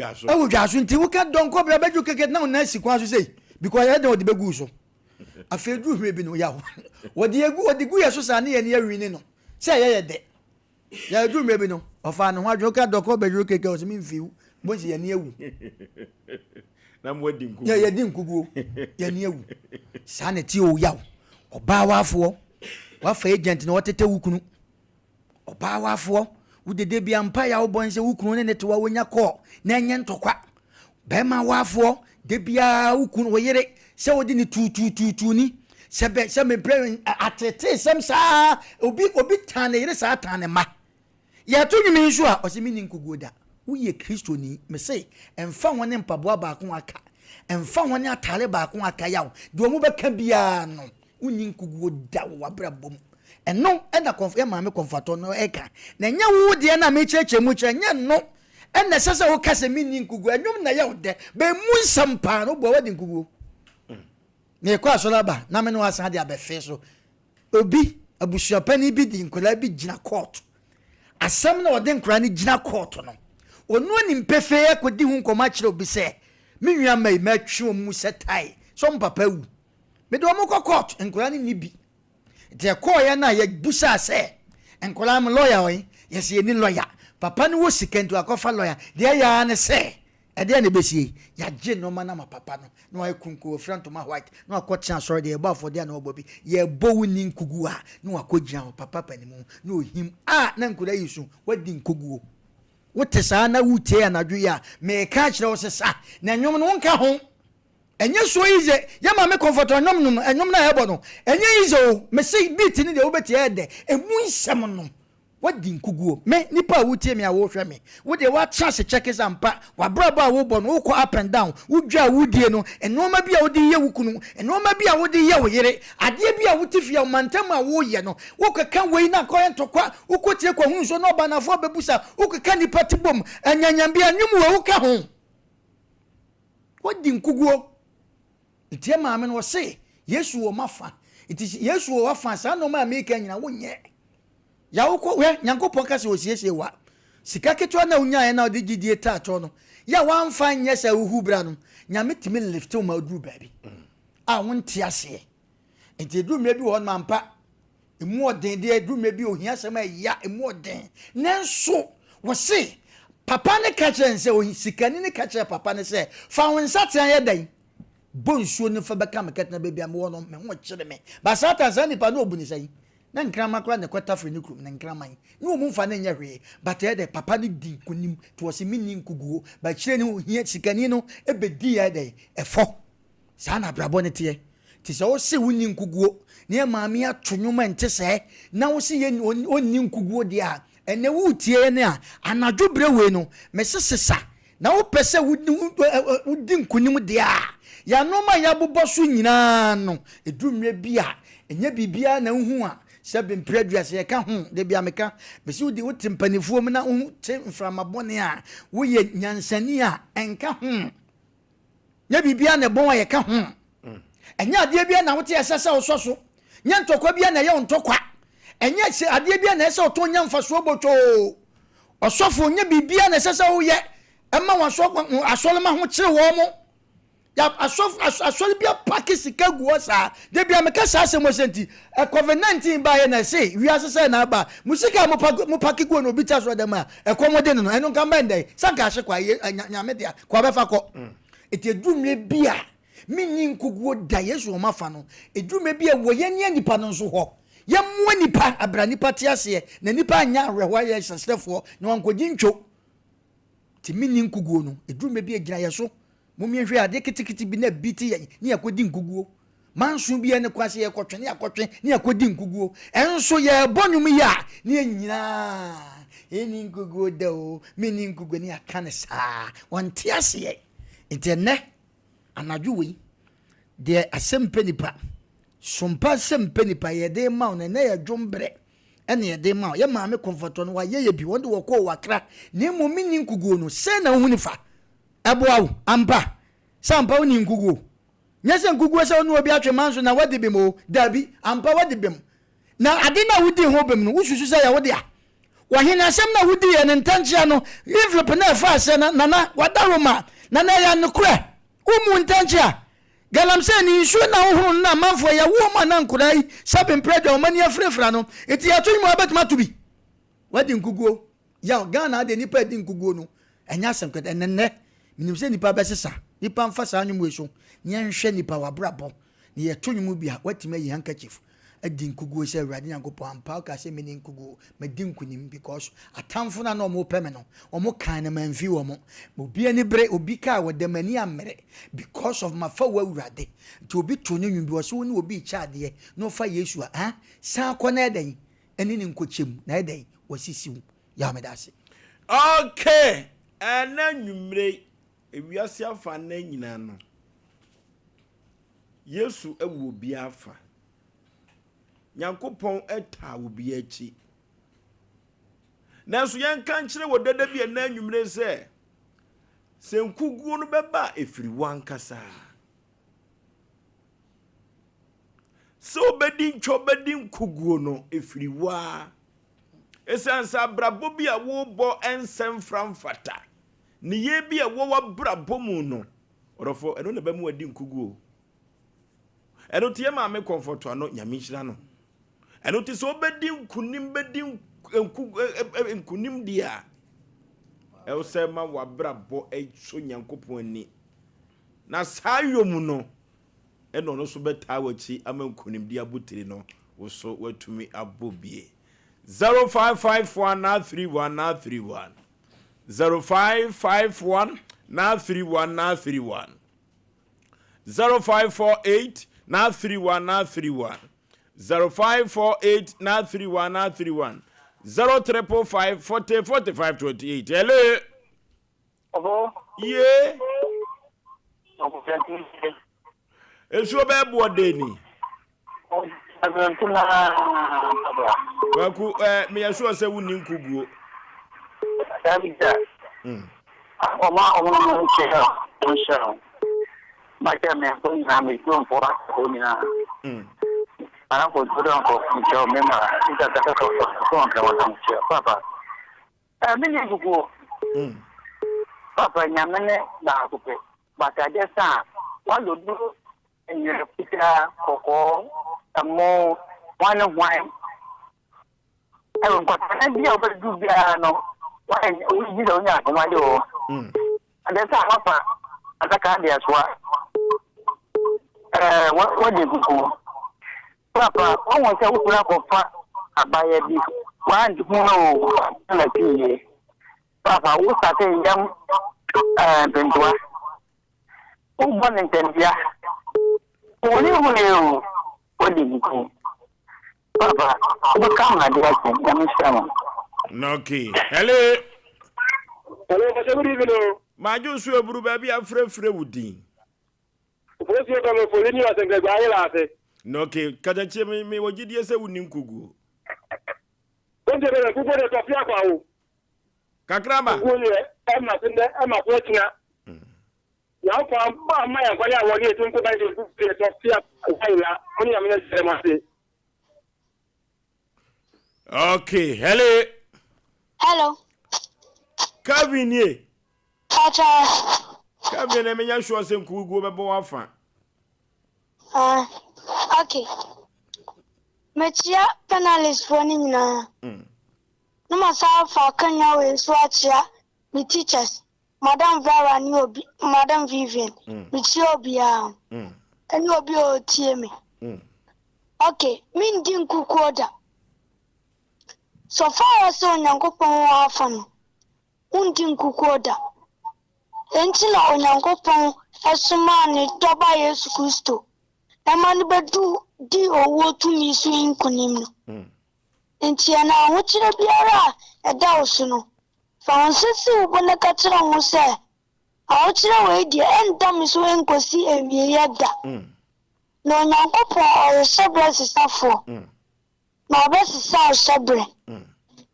B: dwaso nti wo ka donko bra baju keke na na sikwa so sei because ye de wo de begu so afedu hwe bi no yawo wo de egu ye so sa na ye ne awini no se ye de ya du hwe bi no ofa no hwadwo ka donko baju keke o se mi mfiu Bonzi ya niewu.
A: Na mwedi nkugu.
B: Ya di nkugu. Ya niewu. Sane ti o yaw. Oba wafo. Wafa agent na watete wukunu. Oba wafo. Udede bia mpa ya obonse wukunu ne neto wa wonya ko. Na enye ntokwa. Bema wafo. De bia wukunu woyere. Se wodi ni tu ni. Se me pray atete sem sa obi tane yere sa tane ma. Ya to nyime nso a osemi ni nkugu da. Uye Kristo ni me say emfa woni mpaboa ba ko aka. Emfa woni atare ba ko aka yawo. De omu beka bia no. Uni nkugu da wo abrabom. Eno na confirm ma me comforto no eka. Na nya wo de na me cheche mu che nya no. Ena sese wo kase mi ni nkugu enwum na yawo de. Be mu nsampa no bo wadi nkugu. Ne kwa solaba na me no asan de abefe so. Obi abusuapani bi di nkola bi gina court. Asem na ode nkora ni gina court no. Onu ni mpefe akodi hu nkoma kire obi se. Me nwa mai matwe mu setai. So mpapa wu. Me do mo court nkora ni bi. De call ya na ye busa se. Nkora am lawyer we. Yes ye ni lawyer. Papa ni wo sikentu akofa lawyer. De ya ne se. Ede na besie. Ya je no ma na ma papa no. No ay kunku front ma white. No akọcha sorry de ba for de na obobi. Ye bowu ni nkugu a. No akọjia papa panimu. No him na nkura yisu. Wadi nkugu. Wote saa na wutie anadwo ya. Me ka kire wo sesa. Na nwom no nka ho. Enye so ize ya ma me comfort enwom na hebo no enye ize o me say beat ni de obeti ede emu nsem no wadi nkuguo me nipa wutie me a wo hwe me wo de wa chance check sampa wa braba wo bo no wo up and down wo dwa wudie no enoma bia wo de ye wukunu enoma bia wo de ye wo yere ade bia wo tifia mantam a wo ye no wo keka wei na koyento kwa wo kotie kwa hunso no ba na fo bebusa wo keka nipa tibom anyanyam bia nwum wo ka ho wadi nkuguo. Itie maame no se Yesu wo mafa iti Yesu wo wafa sa no ma make nyina wonye ya wo ko we Nyankopon ka se osiesie wa sika ketwa na unya na odi gidie ta cho no ya wamfa nye se uhu bra no nyame timi lift o ma duru baabi wonte ase enti duru me bi won mampa emu oden de duru me bi ohia sema ya emu oden nenso wo se papa ne ka chense o sikani ne ka che papa ne se fa won saten ye dan bonsuo ne fa beka me ketna bebia me wono me ho kire me ba satan zani pa no obuni sai na nkrama kra ne kwata fri ne krum ne nkrama yi no mu mfa ne nya hwe but e de papa ne din konim to wose minni nkuguo ba kire ne ohia sikani no ebedi ya de efo sana brabo ne tie ti se wo se wonni nkuguo ne maami atonwoma nte se na wo se ye onni nkuguo dia ene wu tie ne a anadwo brewe no me sesesa na wo pese wudi nkunim dia ya noma ya boboso nyina no edumre bia enye bibia na hu a sebe mpredua se ka hu de bia meka be si wudi wote mpanifuo mu na hu te mframabone a wo ye nyansani a enka hu nya bibia na bon ye ka hu enye ade bia na wote esesa ososo nya ntokwa bia na ye ntokwa enye ade bia na ese oto nya mfaso boto osofo nya bibia na esesa wo ye ema waso asolema ho kire wo mo ya asoli bia pakisi kaguo sa de bia meka sa asemo senti covid-19 ba ye na say wi asese na ba musika mo pakiguo no bita so dem a ekomode no eno kan ba ndai sanka hye kwa nyame dia kwa befa ko etedumle bia minni nkuguo da Yesu o mafa no edume bia wo ye nia nipa no so ho ye mo nipa abra nipa tiase na nipa anya ahwewa ye sesefo na wankodi ntwo ti minni nkuguo no edume bia gina ye so mumihwe ade kitikiti bi na biti ye ni yakodi nkuguo mansu bi ene kwase ye kotwe ni akotwe ni yakodi nkuguo enso ye bonum ya ni nyina eni nkuguo da o mini nkuguo ni akane sa wonte ase intene anadwo de Asem Mpe Nipa Sompa Asem Mpe Nipa ye de ma na ye dwombre ene ye de ma ye maame comforto no wa ye bi wonde wo ko wakra ne mo mini nkuguo no se na hu ni fa Aboawo ampa sampa woni nkuguo nyese nkuguo se woni obi atwe manso na wadi bem o dabi ampa wadi bem na ade na wudi ho bem no ususu se ya wodi a wahina asem na wudi ye ne ntanchia no envelope na fa ase na wadaroma na ya nokura umu ntanchia galamse ni nsu na ohuru na manfo ya wo ma na nkurai sabe mpredo mani afrefra no eti ya tuni mo abetuma to bi wadi nkuguo ya Ghana de nipa di nkuguo no enya asem kwet enenne minim se nipa besesa nipa mfa saa nwum we so ne nhwe nipa wabrabo ne yeto nwum bia watime yi handkerchief adi nkugu se awurade nyankopɔ ampa ka se meni nkugu medi nkunim because atamfo na no peme no omo kan na manfi wo mo obi ani bre obi ka wodamani amere because of mafa wa awurade nti obi to nwum bi wo so ne obi chaade no fa yesu a san kɔ na edan eni ne nkochem na edan wasisiw ya medase.
A: Okay, ana nwumre ewiase afa na nyina no yesu ewu obi afa Nyankopɔn eta obi achi nanso yen kan kire wodada bi na nwumre se nkuguo no beba efiri wankasa so bedi ncho bedi nkuguo no efiri wa esansa brabo bi a wo bo ensem framfata ne ye bi a wo wa brabo mu no orofo eno na ba mu adi nkuguo eno tie ma me comfort ano nyame hira no eno ti so bedi nkunim bedi nkunim dia e wo se ma wa brabo e so Nyankopon ani na sayo mu no eno no so beta wachi ama nkunim dia butiri no wo so watumi abobie 0551931931 0551931931 0548931931 0548931931 0355404528. Hello.
C: Hello.
A: Yeah. Esu be bodeni. Waku me yaso se wuni nkuguo.
C: Sabija. Oma ncheo. Ncheo. Macha me ko na me ko mpora ko ni na. Ana ko tudo ko ncheo mema itataka ko nka wa ncheo papa. Mimi nkuguo. Papa nyamene na akupe. Bataje sa walodu enye pita koko amo one wine. Ko ta dia ba du bia no. Why we don't know what to do. And that's how papa ataka dia swa. What did you do? Papa, I want to go for abaye bi. One to know na kiye. Papa, we started young bendwa. O bon ntendia. Oni wole what did you do? Papa, we come na dia ko nyamishamo.
A: Okay. Hello.
C: Hello, good evening.
A: Maju su eburu ba bia frefre wudin.
C: Oforisuo ka me foli ni Asem Mpe Nipa.
A: No, okay. Kada che me wogidie se wuni nkugu.
C: Onje be ku gode to fia kwa wo.
A: Kakrama.
C: Wo ye ma sinde ma ko tina. Ya kwa ba ma ya kwa ya wo ni tun ko ba je ku to fia kwa ya. Oni ya me je ma se.
A: Okay. Hello.
D: Hello.
A: Kevin ye.
D: Acha.
A: Kevin e menya sure se nkugu bebo wafa.
D: Okay. Metia panelist for ni na. No masafa kanya we so achia me teachers. Madam Vera ni obi, Madam Vivian. Me chi obi a. Ani obi o tie me. Okay, min din kukoda. So far as Onyankopon afa no. Undi nkukoda. Enti na Onyankopon esuma ne toba Yesu Kristo. Emani bedu di owo tumi su inkunim no. Enti na ahokyere biara eda osu no. Fa onsisi ubone ka kire ho se ahokyere we die enda mi so enkosi ewie yeda. Na Onyankopon oyeshebre sisafo. Na obesisa oshebre.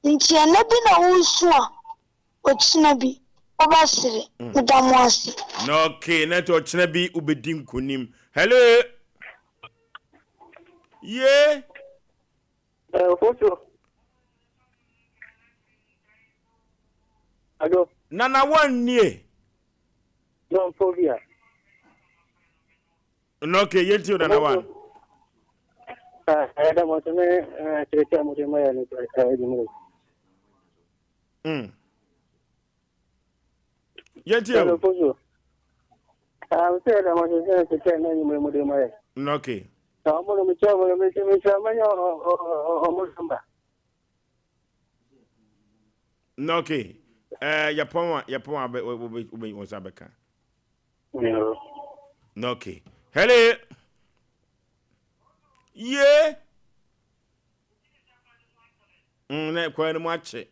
D: Enti na bi na wonsu a ochina bi obasire mudamuasi.
A: No, okay, net ochina bi ubedi nkunim. Hello. Yeah.
C: Oforisuo. Hello.
A: Nana one nie.
C: No phobia.
A: No, okay, yeti o nana one.
C: Ada mo teme chirete mo teme ya ni
A: Yentio.
C: I'm saying I want to say anything.
A: Okay.
C: I'm going to travel and make
A: Okay. Yapon be was abeka. Okay. Hello. Yeah. Na kwa ni mwache.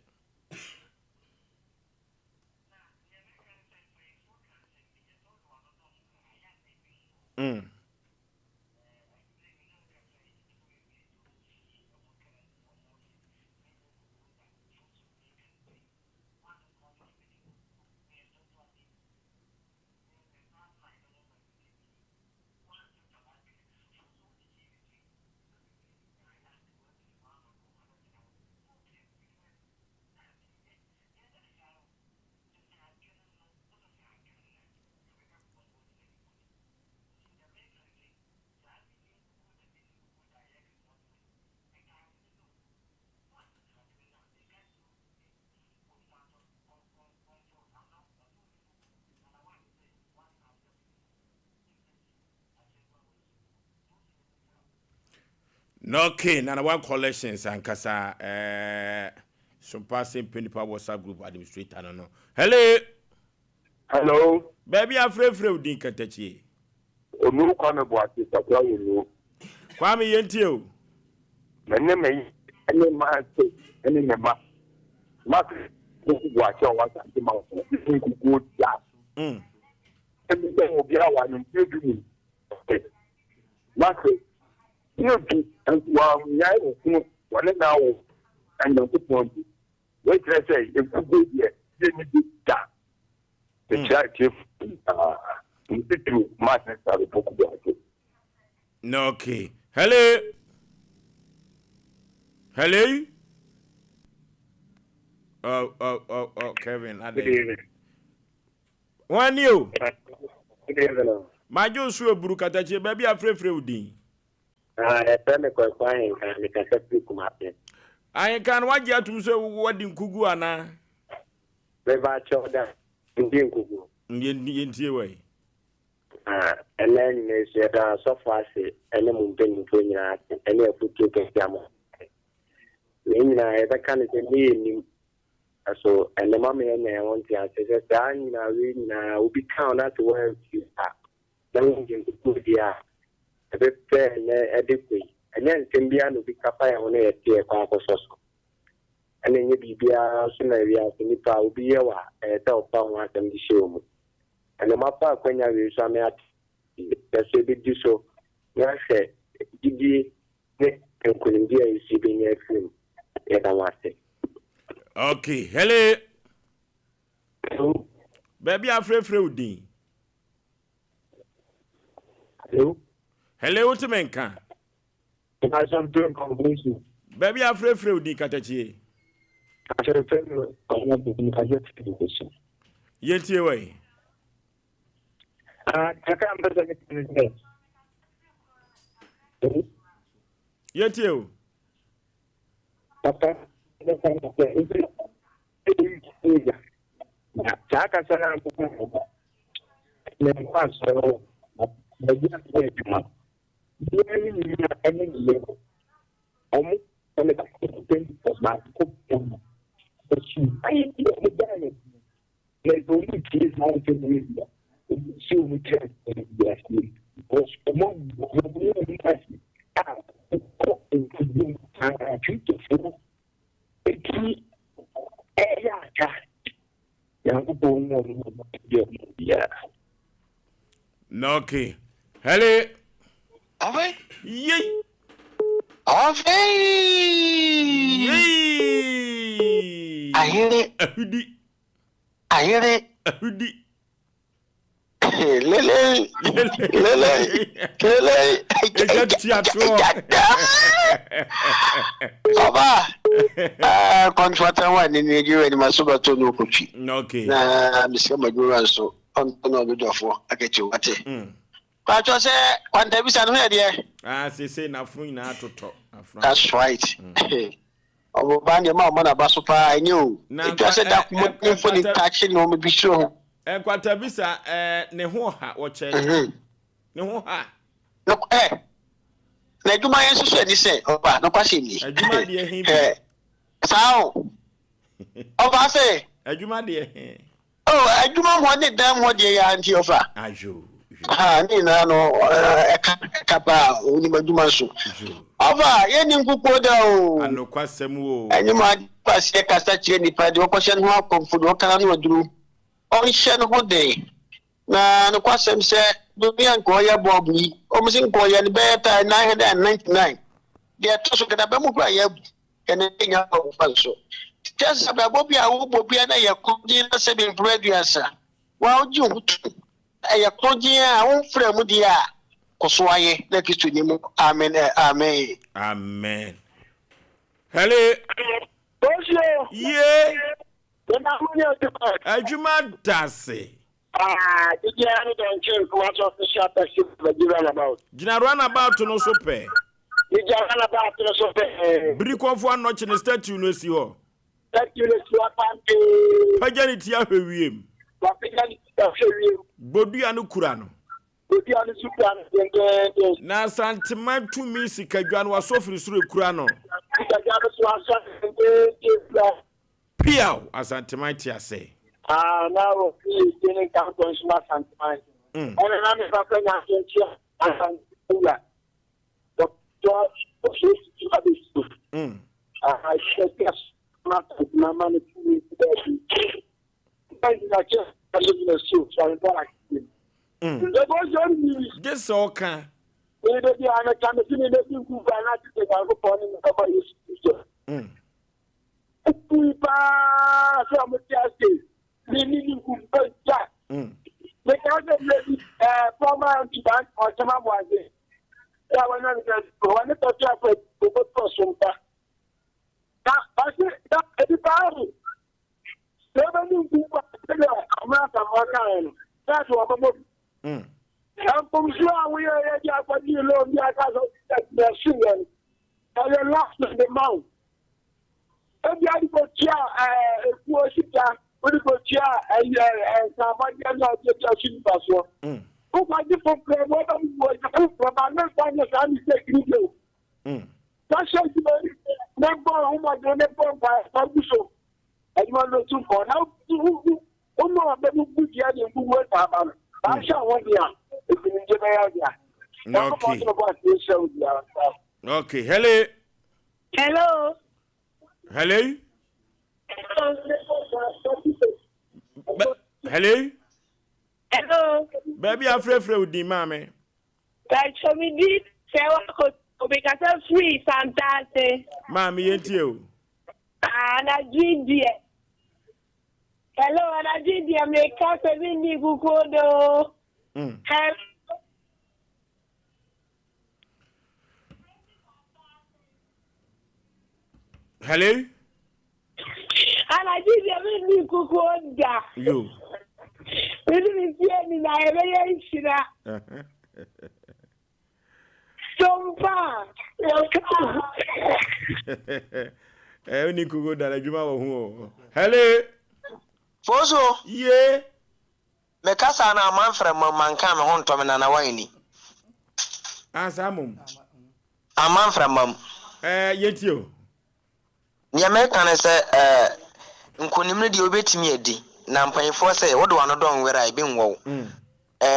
A: Okay, now one collections and kasa Sompa Mpe Nipa WhatsApp group administrator. I don't know.
E: Hello.
A: Baby, I'm free din katachi.
E: Onu kwame boati takwa yenu.
A: Kwame yentio.
E: Mene me ene ma se ene me ma. Ma ku boati o wa santi ma ko. Ku ya. Emi be obi awa no ntedu ni. Ma se you well, yeah, one now, and the point. Wait, let's say, if you go here, then you do that. The church, if you must have a book about it.
A: No, okay. Hello. Oh, Kevin. One you. My Joshua Burukatachi, baby, I'm free udin.
C: I
A: can watch you to say what in Kugu ana.
C: Never show that in Kugu.
A: In way.
C: And then they said, so far, say, and then moving between us, and they put you to Yamo. That kind of thing. So, and the mommy and I want to answer, Dan, will be counted to where you are. Then you can put the a bit adequate. And then Timbia will be capable on a dear Papa Soso. And then you be soon as you have Nipa will be a tell pound and the show. And the Mapa when you use some at the Sabi do so. Yes, did you and couldn't be a CB film?
A: Okay, hello. Baby, I'm free udin.
C: Hello.
A: Hello, what you mean, can?
C: I'm doing conversation.
A: Baby, I'm free udin katachi.
C: I should have told you, I get education.
A: Yet, your way.
C: I can't present it.
A: Yet, you.
C: Papa, Chaka Salam,
A: Okay. Hello.
F: Ave?
A: Yay.
F: Ave!
A: Yay.
F: I hear it. I hear it. Lele. Papa. Contractor one in Nigeria in my super to no coach.
A: Okay.
F: Mr. Magura so on the door for I get you at it. But I say one day we stand here.
A: Say na fun na to talk.
F: That's right. Oh, ban your mom on a basopa, I knew. It was a document for the taxi, no, be sure.
A: Kwatabisa ne ho ha wo che. Ne ho ha.
F: No na adwuma yɛn nso ani sɛ ɔba no kwasɛ ni
A: adwuma de ehin bi
F: sao ɔba sɛ
A: adwuma de ehin
F: adwuma ho ne dan ho de ya anti ɔfa
A: ajo
F: ni na no ɛka pa oni adwuma so ɔba yɛn ni nkuko da o
A: anokwasɛm o
F: anyuma kwasɛ kasa kyerɛ nipa de ɔkɔhyɛ no ho akɔmfo de ɔkana no aduru ɔnhyɛ no ho de na no kwasɛm sɛ Dunia nkoya bobi omusi nkoya ni beta 999 dia toso kada be mu kwa ya ene nya ko fanso just bobi a wo bobi na ya kodi na se be producer wa oji hutu ya kodi a wo frɛ mu dia koso aye na kitu ni mu amen amen
A: amen hello
C: Osei
A: ye
C: na mo ni
A: adwuma dase
C: did you have it on chair? What's off the shop that you run about?
A: Gina run about no so pay.
C: Did you run about no so pay?
A: Brick of one notch in the statue, no see you.
C: Statue is what I'm
A: Pajanity Ahwim. Bodi anu Kurano.
C: Bodi anu Sukan.
A: Na Santima to me, Sikajan was so free through Kurano. Piao, as Santimatia say.
C: Now he's getting down to smart and mine. And I'm a friend of the but George, I said, yes, not my money to me today. I just live in a suit, so I'm back. There was only
A: this all can.
C: Maybe I'm a kind of thing that you could not take out upon him. We pass from the justice. Meaning who but Jack. The other former anti-bank or some was it. I want to talk about Sompa. That's the power. 7 people American worker. That's what I'm from sure we are ready for you alone. They're singing. And you're lost in the mouth. And the other when you go chair and somebody else just password. Who might be from what from our next one is I'm taking you. That's member who might go never by so. And you are too far now. Who know about the good year and who work about it? I shall want you. It's in Jamaica.
A: Okay, hello.
D: Hello.
A: Hello. Hello.
D: Hello.
A: Baby, I'm free with the mommy.
D: Like so we did say what because I'm free sometimes.
A: Mommy, ain't you?
D: And I did dear. Hello, and I did dear. Make us a windy bukodo.
A: Hello.
D: And I did a windy bukoda.
A: You.
D: We didn't see any variation. Sompa.
A: Only could go down a juma. Hello.
F: Fozo.
A: Yeah.
F: Mekasa na manfre manka me ho ntome na wani.
A: Asamum.
F: Amanfre mam.
A: Yetio.
F: Nya meka ne se nkonim ne de obetimi adi. Na mpanyefo se wo do ano don wera ibe nwo.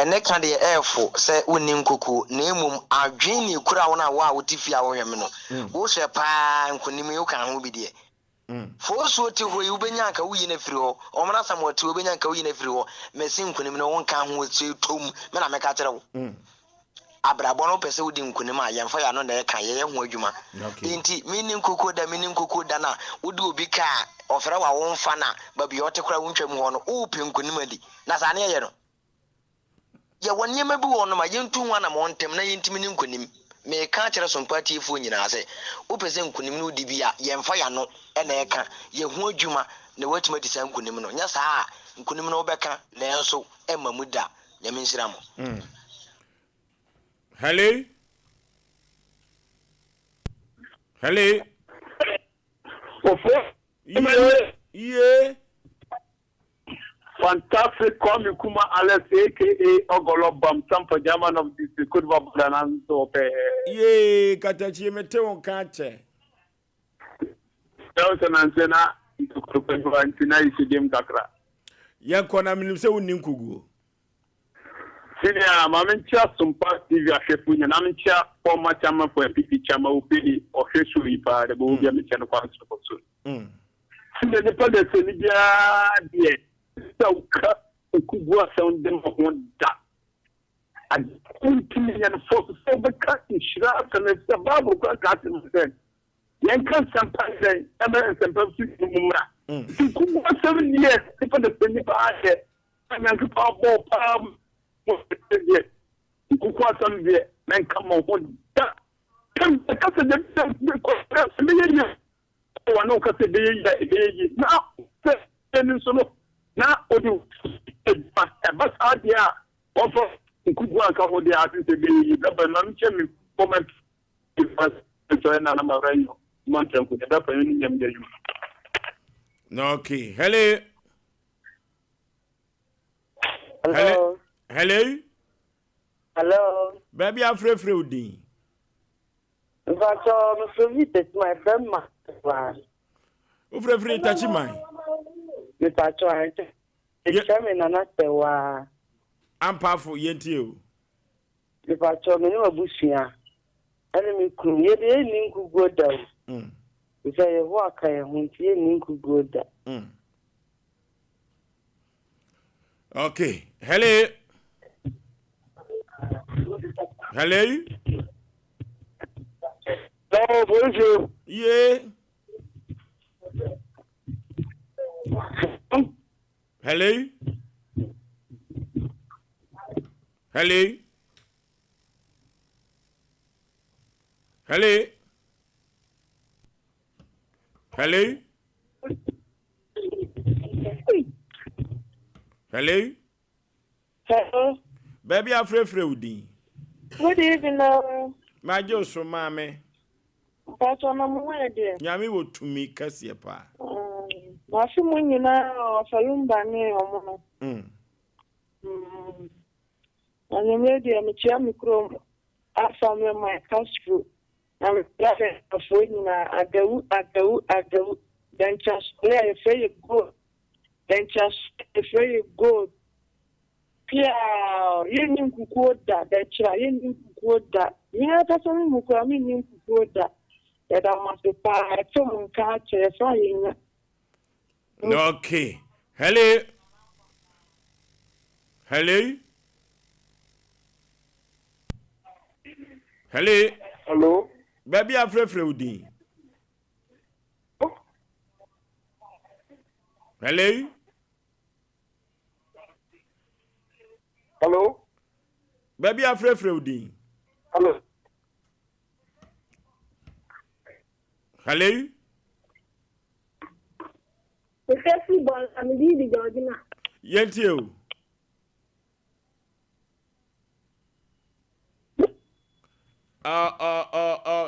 F: Ne ka de efo se woni nkoku na emum adwen ni kura wo na wa wotifi a wo hwem no. Wo hwe pa nkonim yo kan ho bi de. Fosu ti ho yi ubenya aka wuyi na firi ho. Omna samoti ubenya aka wuyi na firi ho. Mesi nkonim no won kan ho ti tom. Me na meka kire wo. Abrabo no pese wudi nkonim a yemfa ya no na ka ye ho adwuma. Enti mini nkoko da na wudi obi ka ofere wa won fa na babi otekura wontwam ho no wo pe nkonim adi. Na sa ne ye no. Ye wonyema bi wo no ma yentu ho na mo ntem na yentimi ni nkonim. Me ka kire Sompa tifo nyina ase wo pese nkonim no di bi a yemfa ya no na e ka ye ho adwuma na watima di sa nkonim no nya sa nkonim no beka na enso emamu da nyame nsira mo.
A: Hello. Hello.
C: Okay.
A: Yeah.
E: Fantastic Kwame Kuma Alex, aka Ogolobam, Sompa German of the Kudva Branan, so
A: Yea, Katachi Meteo Kache.
E: Nelson and Sena, Antina is Jim Kakra.
A: Yankona Minuse Ninkugu.
E: Senior, Mamincha, Sompa TV, Shefun, and Amincha, former chairman for PT Chama Upini, or Hesui, the Bovia Michano Council. Senior, the Pada Senedia, dear. So, Kugua sound them on that. And 20 million folks so the cut in Shrap and it's the Bible got in the said. Yankan sometimes, Emma and Pepsi Mumra. Kugua 7 years, if the penny by it, and I could pop palm. Kugua some year, then come on that. Come, the cut of the million. Oh, I know cut the day now. Solo. Na odu but adia offer Kugua ka ho dia ati se be da na nche mi comment so na na marayo mantan ku da pa ni nyam jeju.
A: Okay, hello.
G: Hello.
A: Hello.
G: Hello.
A: Baby afre odi.
G: But Mr. Vitas, my friend, my
A: Ufre touch mine.
G: Mr. Choi, it's coming and not the wa.
A: I'm powerful yentio.
G: Mr. Choi, me no bushia. Enemy crew, ye de ninku go down. We say walk I won't ye ninku go down.
A: Okay. Hello. Hello.
E: No, bonjour.
A: Yeah. Hello. Hello. Hello. Hello. Hello.
G: Hello.
A: Baby afre odi.
G: Good evening.
A: My Joshua mame.
G: But on a way,
A: Yami wo tumi kase pa.
G: Mafi munyina ofalumba ni omo. Anyemedi amichia mikro afame my castle. I'm glad for na agawu then just play fair go. Then just fair go. Pia yenin kukoda then cha yenin kukoda. Ya pasa muko amini kukoda. That I must be part of culture flying.
A: Okay. Hello. Hello. Hello.
E: Hello.
A: Baby afre odi. Hello.
E: Hello.
A: Baby afre odi.
E: Hello.
A: Hello.
D: The festival, I'm leaving Georgina.
A: Yentio.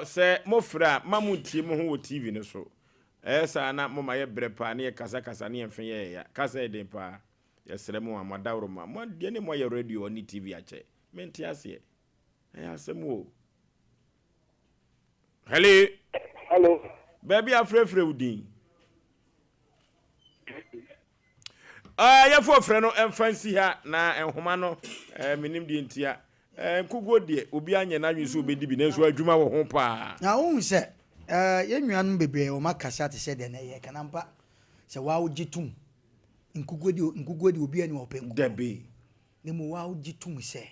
A: Say mofra mamuti mo ho TV no so. Esa na mo maye brepa na ye kasa na ye mfe ye ya. Kasa e den pa. Yesere mo amadawro ma. Mo de ne mo ye radio ni TV ache. Menti ase. Asem wo. Hello.
E: Hello.
A: Baby afre udin. Ya for frɛ no emfansi ha na enhoma no minim die ntia. Nkugo de obi anye na nwi so obedi bi na so adwuma wo ho pa.
B: Na wo se yenuanum bebre o makasa te se de na ye kanampa se wa ogitum nkugo de obi ani opengu
A: Dabe.
B: ne mo wa ogitum se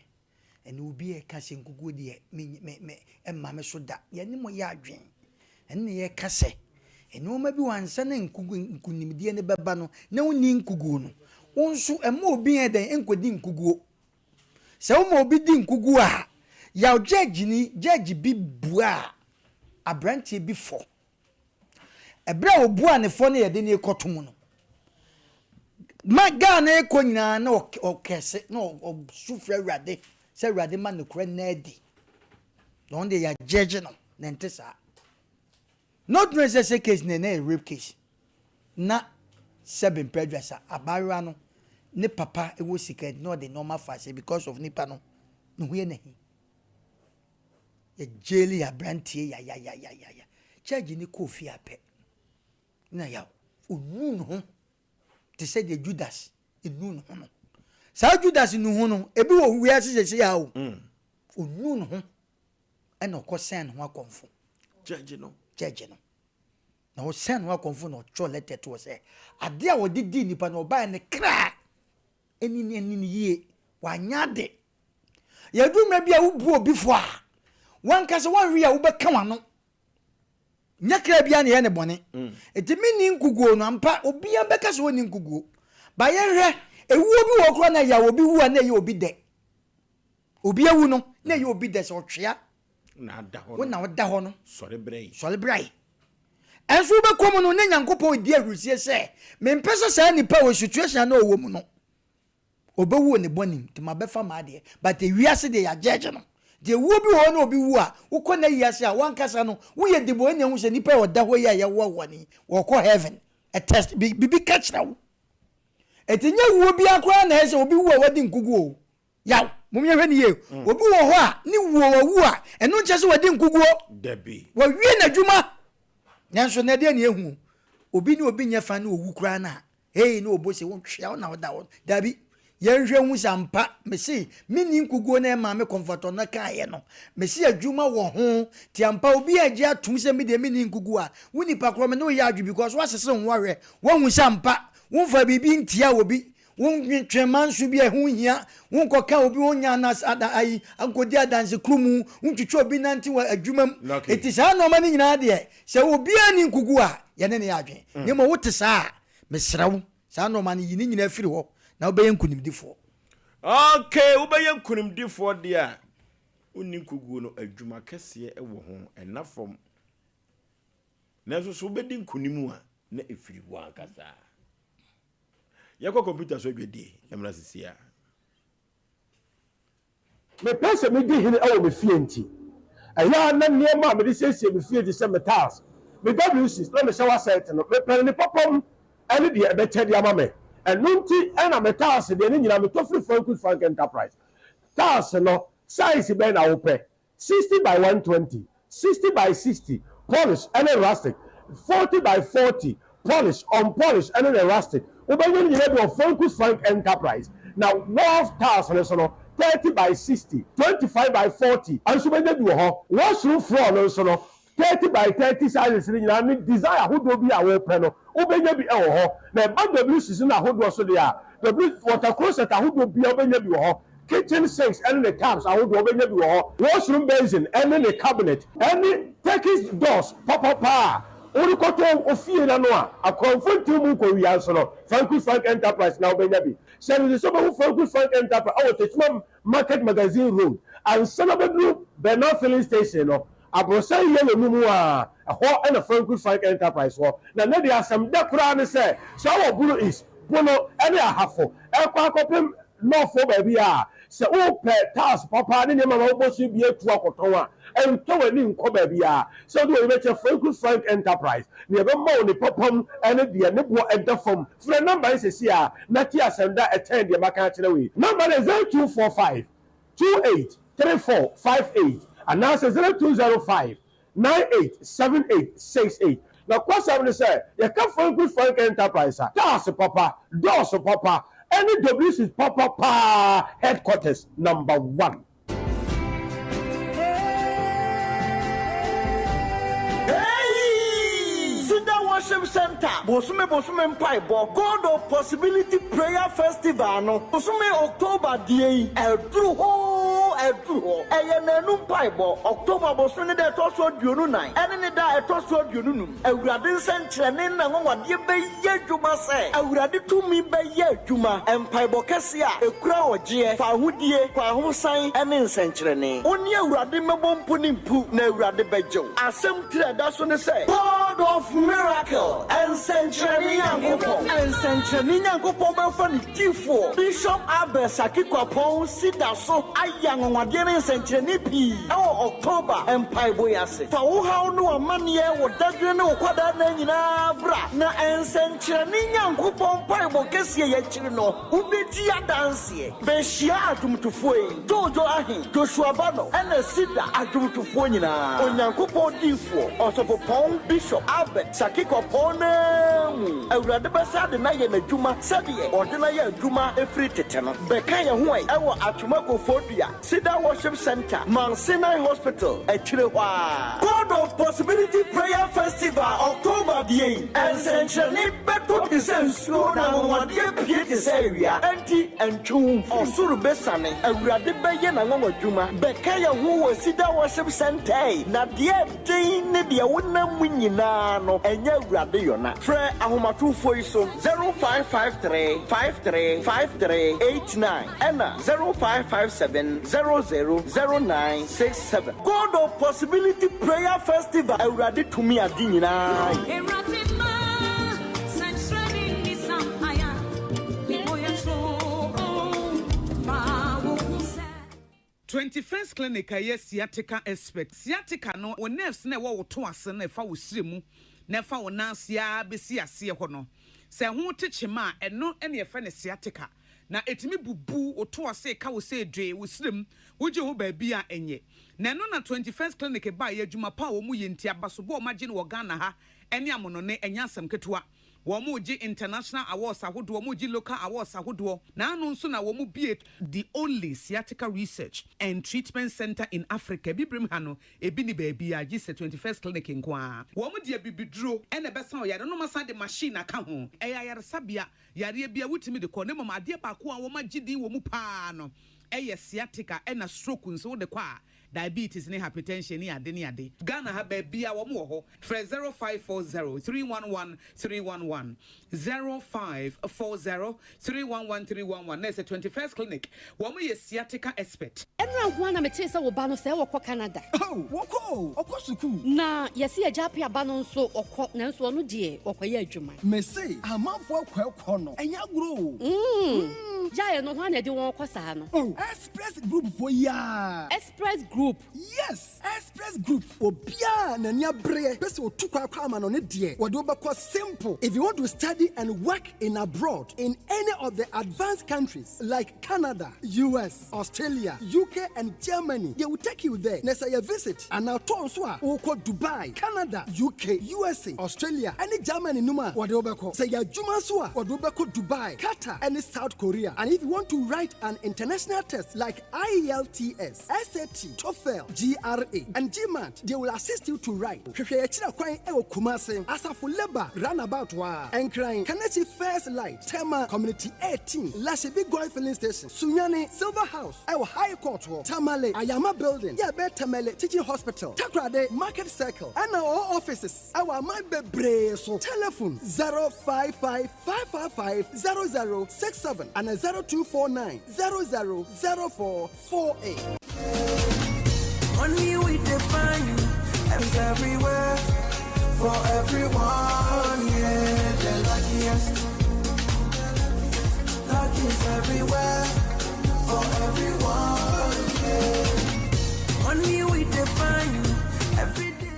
B: ene obi e kase nkugo de me emma me so da ye ne mo ya adwen ene ye kase ene o ma bi wansa na nkunimdie ne beba no na woni nkugo no wonso emma obi e den enkodi nkugo se o ma obi di nkugo a ya judge bi bua abrantie bi fo ebra obua ne fo ne ye de ne ekotum no maga na eko nyina na okese na sufre rade se rade ma ne kura na adi don de ya judge no na ntesa not necessary case na rape case na seven predressa abarwa no ne papa e wo sika no the normal fashion because of nipa no no hu ye nahi ye jeli ya brantie ya charge ni kofi ape na ya onu no te say the Judas enu no no sa Judas nu hu no ebi wo wi asese ya o onu no and of course send ho akonfo
A: judge no
B: na ho send ho akonfo no cho letter to say ade a wodi di nipa no ba ne kra eni ye wanyade ya du ma bia wo bu obi fo a wan ka se wan wi a wo be ka wano nya kra bia ne ye ne bone etimi ni nkuguo no ampa obi a be ka se woni nkuguo ba ye hwe ewu obi wo kro na ya obi wu a na ye obi de obi ewu no na ye obi de so twea
A: na da ho
B: wona woda ho no
A: sore brai
B: enso be komo no ne Nyankopon di ahrusie se me mpese sa nipa wo situation na owo mu no obewu ne bonim ti mabefa ma de but e wiase de ya judge no de wo bi ho na obi wu a ukọ na yiase a wan kasa no wo ye de bo enya hu se nipa woda ho ya wo woni wo ko heaven a test bibi catch na wo etinya wo bi akora na hese obi wu a wadi nkugu o yaw mumye hwe ni ye obi wo ho a ni wu a eno nche se wadi nkugu o
A: debi
B: wo wie na dwuma nyanso na de na ehu obi ni obi nya fa na owu kura na hey na obo se won twia na woda wo dabi yenhwe hu sampa mesi mini nkuguo na ma me comfort na kaye no mesi adwuma wo ho ti ampa obi agi atum se me de mini nkuguo a woni pakro me no ya adwu because wasese ho hwe wo hu sampa wo fa bibi ntia obi won twema nso bi ehu hia won koka obi wonya na ai ankodi adanse krumu won twitwa obi nanti wa adwumam eti saa no mani nyina de se obi ani nkuguo a ye ne ya adwen ne mo wote saa mesrawo saa no mani yini nyina afiri ho na obeye nkunimdifo
A: okay obeye nkunimdifo de a onni nkuguo no adwuma kese ewo ho enafom na so obedi nkunimu a na efiri wo ankasa yakọ computer so gwedi emra sisia
E: me pese me di hini awo me fie nti aya na niema me di sesie me fie di se metals me WC na me shower set no me pen ni popom ani di ebe che di ama me enunti na metals de ni nyina me to free Frank Enterprise tas no size be na wo pe 60 by 120 60 by 60 polish and rustic 40 by 40 polish unpolished and rustic Obeying the Frank Enterprise. Now, Wolf Towers and so 30 by 60, 25 by 40, and so many do ho. Washroom floor no so 30 by 30 sizes in the desire who do be our panel. Obey be ho. Now, WC na who do so there. The water closet who do be obey be ho. Kitchen sinks and the taps I would obey be ho. Washroom basin and the cabinet. And Turkish doors pop. Ori koto ofie na no a konfonti mu ko wiase no Frank Enterprise na obenya bi se no so be Frank Enterprise awo techum market magazine road and Sanabedru Bernard filling station no abrosan yelo mu a ho na Frank Enterprise ho na ne dia asem de kura ne se so wo bulu is bono ene ahafo e kwa kopem no fo ba bi a se o pe tas papa ne ma wo bosu bi atu akoton a ento wani nko ba bi a se do we che Frank Enterprise ne be ma oni popom ene de ne bo edafom fre number is see a na ti asenda attend de maka kire we number is 0245 283458 and now 0205 987868 na kwasa me say ye ka Frank Enterprise tas papa dos papa any WC is Papa headquarters number 1.
H: Worship Center, Bosume Mpaibo, God of Possibility Prayer Festival, no, Bosume October day, Edruho, Eyanenum Paibo, October Bosune de Tosso Dununai, and da Tosso Dununum, a Gradin Centranin, and what ye be Juma say, a Gradi to me by Juma, and Paibo Cassia, a crow, Jia, Fahudie, Pahusai, and in Centrani. Only a Radimabon Punim Poo, no Radibejo. Asem Mpe that's what they say. God of miracle and Century Yankopo. And Century Yankopo Belfani Tifo. Bishop Abbas Akikopon Sidaso Ayang Wadian Century P. Our October and Paiboyase. For how no mania would that you know what that name bra. Na and Century Yankopon Paibo Kessia Yachino. Ubitia Dancy. Beshia Tumtufui. Jojo Ahi. Joshua Bano. And a Sida Atumtufuina. Onyankopo Tifo. Also Pong Bishop Abbott Sakiko Pone Radabasa de Naya Juma Sadia or Denaya Juma every tetano. Bekaya Huay, our Atumako Phobia, Sida Worship Center, Mount Sinai Hospital, at Chilewa. God of Possibility Prayer Festival, October the 8th, and essentially better presents slow down one year Pietis area, Anti and Chum, or Surubesane, and Radibayan and Juma, Bekaya who was Sida Worship Center, not yet Day. Wouldn't win you now, and your radiona. Fred Ahomatu Foiso 0553 535389 and 0557 000967. God of Possibility Prayer Festival. I ready to me at dinner.
I: 21st clinic aye sciatica expert sciatica no o nerves na wo to ase na fa wo siremu na fa wo nansia besi ase ho no se ho techema eno ene ye fa ne sciatica na etimi bubu o to ase ka wo se dwe wo sirem wo je ho ba bia enye na no na 21st clinic ba ye adwuma pa wo mu ye ntia baso bo ma je no Ghana ha ene amono ne enya asem ketewa Womuji international awards ahodo womuji local awards ahodo na anu nso na womu be the only sciatica research and treatment center in Africa bibrim hano ebi ni baby a gise 21st clinic nkoa womu de bibidro ene besa o yare no masa de machine aka ho eya yare sabia yare bia wutimi de ko ne mama ade ba ko a woma gidi womu pa no eye sciatica ena stroke nso de kwa diabetes ne hypertension ni ade Ghana ha ba bia wo mo ho 0540 311 311 0540 311 311 na 21st clinic wo mo ye sciatica expert
J: enra ho na mete se wo ba no se wo kɔ Canada
K: woko okosuku
J: na yesi ajape aba no nso okɔ na nso no de okɔye adwuma
K: mese amanfo akɔ no enya gro
J: Jaya no one de won kwasa no.
K: Express Group for ya.
J: Express Group.
K: Yes, Express Group. Obia na nya bre. Pese otukwa kwa ma no ne de. Wode obekɔ simple. If you want to study and work in abroad in any of the advanced countries like Canada, US, Australia, UK and Germany, they will take you there. Na say you visit and now turn so a okɔ Dubai, Canada, UK, USA, Australia, and Germany numa wode obekɔ. Say ya dwuma so a wode obekɔ Dubai, Qatar and South Korea. And if you want to write an international test like IELTS, SAT, TOEFL, GRE, and GMAT, they will assist you to write. Kumase, Asafo Leba, Runabout Wa, and crying, Kanechi First Light, Tema Community 18, Lashibi Goy Filling Station, Sunyani, Silver House, Our High Court, Tamale, Ayama Building, Yabe Tamale, Teaching Hospital, Takrade, Market Circle, and our offices, our Mabe so telephone 055 555 0067 and 0249 000448.
L: Only we define is everywhere for everyone. Yeah, the luckiest. Luck is everywhere for everyone. Yeah. Only we define every day.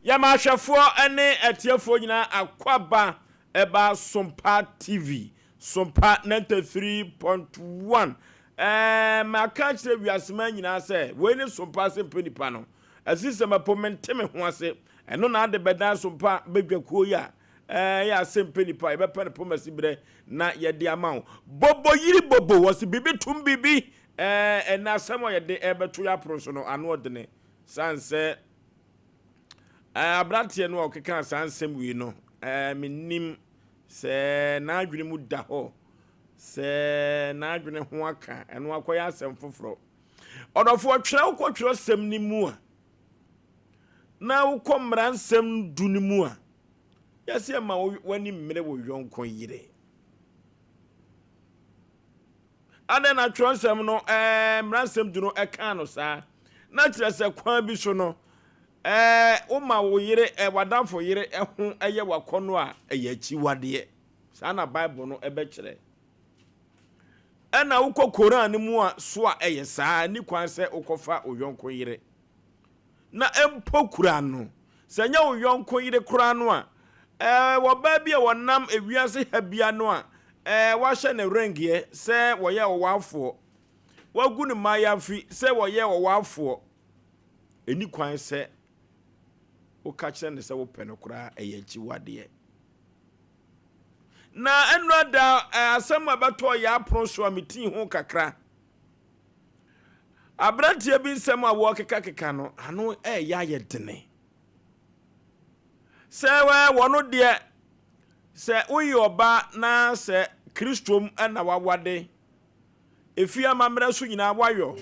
A: Yamashafo ene etiefo nyina akwaba eba Sompa TV Sompa 93.1 ma kanchire wiasema nyina se we ne Sompa Asem Mpe Nipa no asise mapomente me ho ase eno na ade beda Sompa bedwakuo ya ya Asem Mpe Nipa e be pa ne pomasi bre na ye de amawo bobo yiri bobo wose bibi tum bibi na asemo ye de ebeto ya proso no ano odene sanse abratie no okeka sansem wi no menim se na adwene mu da ho se na adwene ho aka eno akoya asem foforo odofo twere ukotwere sem ni mu a na ukomra nsem du ni mu a yase ma wani mmere wo yonko yire ade na twonsem no mransem du no eka no saa na kire se kwan bi so no uma wo yire wadamfo yire ho eye wakono a eye achi wade saa na bible no ebe kire ena ukọ Koran ni mu a so a eye saa ni kwan se ukofa oyonko yire na empo kura no se nya oyonko yire kura no a wo ba bia wonam ewiase ha bia no a wa hye ne rengie se wo ye owafo wagu ne mayafi se wo ye owafo eni kwan se o ka kire ne se wo pɛ no kura eye achi wade na enrada asem abato ya apron so amiti ho kakra abrantie bi nsem a wo keka no ano ya yedene se we wono de se uyoba na se Kristom na wawade efi amamra so nyina wayo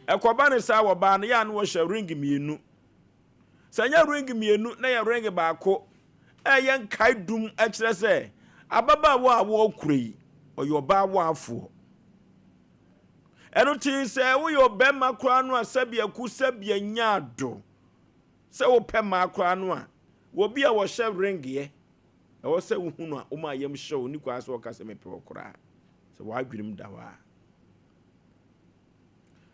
A: ekoba ne sa wo ba na ya no wo hye ring mienu se nya ring mienu na ya ring baako yen kai dum a kire se ababa wo kurei oyoba wo afo eno ti se wo yo be makra no asabia ku sabia nyaado se wo pe makra no a wo bia wo hye ring ye wo se wo hunu a wo ma yam show ni kwa so ka se me pe okra se wo adwirim dawa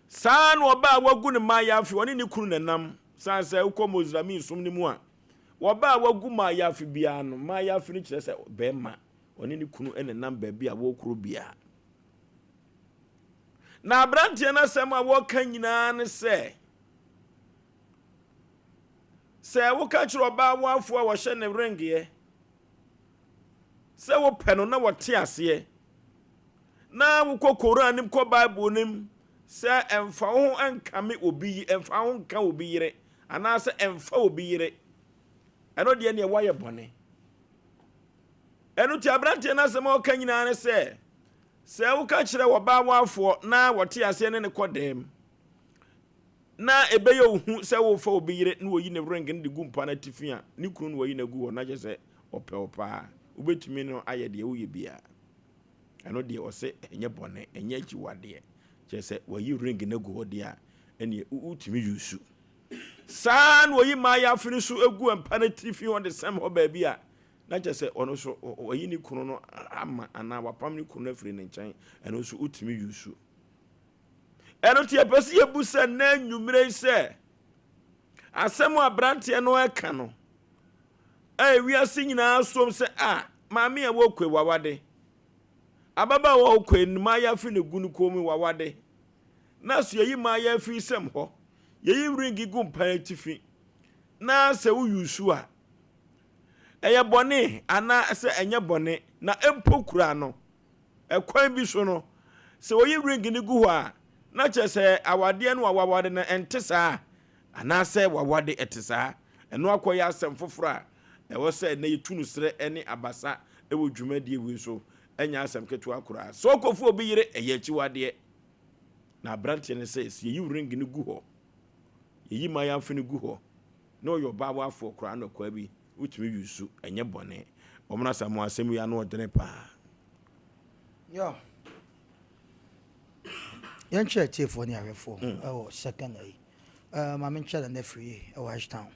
A: san wo ba wagu ne ma yafi woni ni kunu nanam san se wo mozrami sum ni mu a wo ba wagu ma yafi bia no ma yafi ni kire se be ma woni ni kunu enenam ba bia wo kuro bia na abrantie na sem a wo kan nyina ne se wo ka kiro ba wo afo a wo hye ne ringie se wo pɛ no na wo te ase na wo kokoro anim ko Bible nim se emfa ho ankame obi emfa ho nka obi yire ana se emfa obi yire eno de ne waye bone eno ti abrantie na sem o kan nyina ne se wo ka kire wo ba wo afo na wo te ase ne kodem na ebeye ohu se wo fa obi yire na wo yi ne ring ne de gumpa na tifia ni kunu no wo yi na gu wo na je se opɛ opa ubetumi no aye de wo ye bia eno de o se enye bone enye agiwade je se wo yi ring na gu wo de a ene utumi yusu san wo yi ma ya fini so egu empa na tifia on the same ho ba bia na je se ono so wo yi ni kunu no ama ana wapam ni kunu afiri ne nkyɛn eno so utumi yusu eno tie pesi ebusa na nwumire se asɛm abrantie no eka no wiase nyina som se maami a wo kwe wawade ababa wo kwe nma ya fi ne gunu komi wawade na so yi ma ya fi sem ho yi ringi gum pan tifi na se wo yusu a eye bone ana se enye bone na empokura no ekwan bi so no se wo yi ringi ni gu ho a na che se awade no wawade na entesa ana se wawade etesa eno akoya asem fofora ewo se na yitunu sere ene abasa ewo dwumadie wi so enya asem ketu akura so kofu obi yire eyachi wade na brantie ne se yi ring ni gu ho yi ma ya mfini gu ho no yo ba wa afo kura no kwa bi utumi yusu enye bone omna samu asem ya no odene pa
B: yo yan che chief ni arefo second ma men che na free Ashtown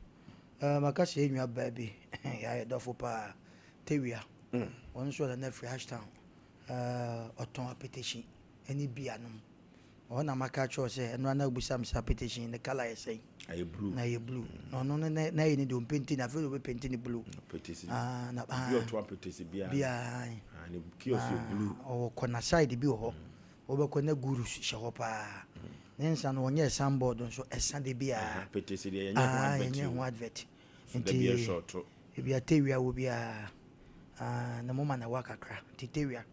B: makasi enwa baby ya dofo pa tewia won so na free Ashtown oton petition any bia no ona maka cho se eno na gbusam sa petition the color is say
A: aye blue
B: na ye blue no na ye ni do painting na fe do painting blue
A: petition na yo to petition bia
B: ni
A: kiosk blue
B: o kona side bi ho o be kona guru hye pa nensa no onye sandboard so esande bia
A: petition ye yenye
B: ho advert nti bia tewia wo bia na moma na wakakra titewia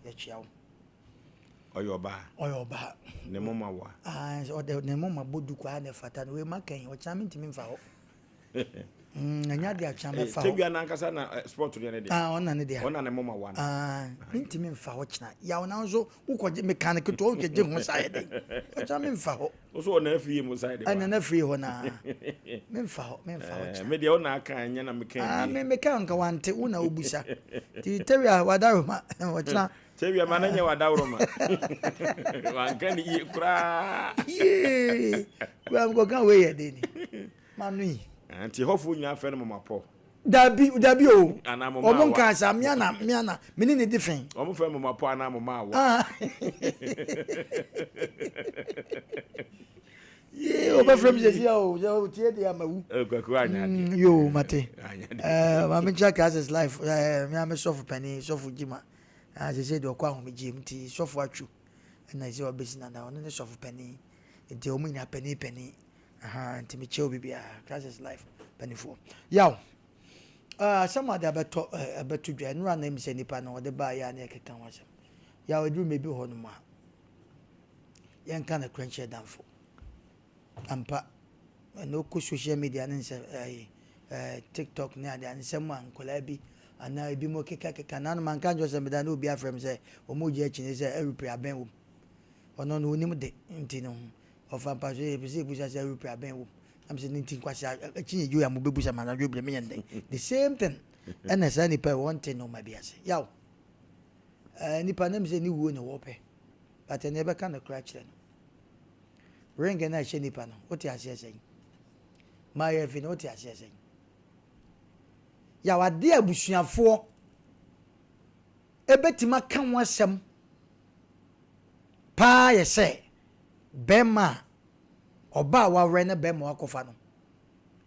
B: ya chiawo oyoba
A: ne moma wa
B: so ne moma bodu kwa na fata we makan o chama ntimi mfa ho nya de achama fa ho
A: tewia na nkasa na sport ne de
B: ona ne de
A: ona ne moma wa
B: ntimi mfa ho china ya na nso ukoje mechanic to o keje ho side o chama mfa ho
A: so na afi mu side
B: ana na free ho na memfa ho
A: me de ona aka nya na mekan
B: me mekan ka wante una obusa ti tewia wadaro ma o china
A: Chevia mananya wa dauroma. Wankani kura.
B: Yeah. Kwa mkoka we deni. Manui.
A: Anti hofu nya fe no mapo.
B: Dabi o.
A: Omo
B: nka sa miana. Mini ne difen.
A: Omo fe mapo anamoma wa.
B: Ah. Yeah, oba from Zezia o. Yo tie de amawu.
A: Kwaku anya.
B: Yo mate. Ma me check as life. Me am sofu pani, sofu jima. As I said, okwa ho me jim ti sofu atwu. Na ise obesi na na ne sofu pani. Nti omu nya pani. Nti me chew bibia. As life pani fo. Yaw. Some other beto dwa no na me se nipa na ode ba ya na ekeka wasem. Yaw edu me bi ho no ma. Yen kan na crunch danfo. Ampa no ko social media ne TikTok ne ade ansem an kola bi ana ebi mo keka na no man kan jo se me da no obi afrem se o mo je chine se every aben wo ono no onim de nti no ofa pa so e bi se busa se every aben wo am se nti kwasa chinye jo ya mo bebusa man jo bre me nyende the same thing and as any per one thing no ma bi ase yaw nipa na me se ni wo ne wo pe but ne be kan crash then ring na she nipa no what you say say my if no what you say ya wade abusuafo ebetima kan wasem pa ye say bema oba wa wre na bema akofa no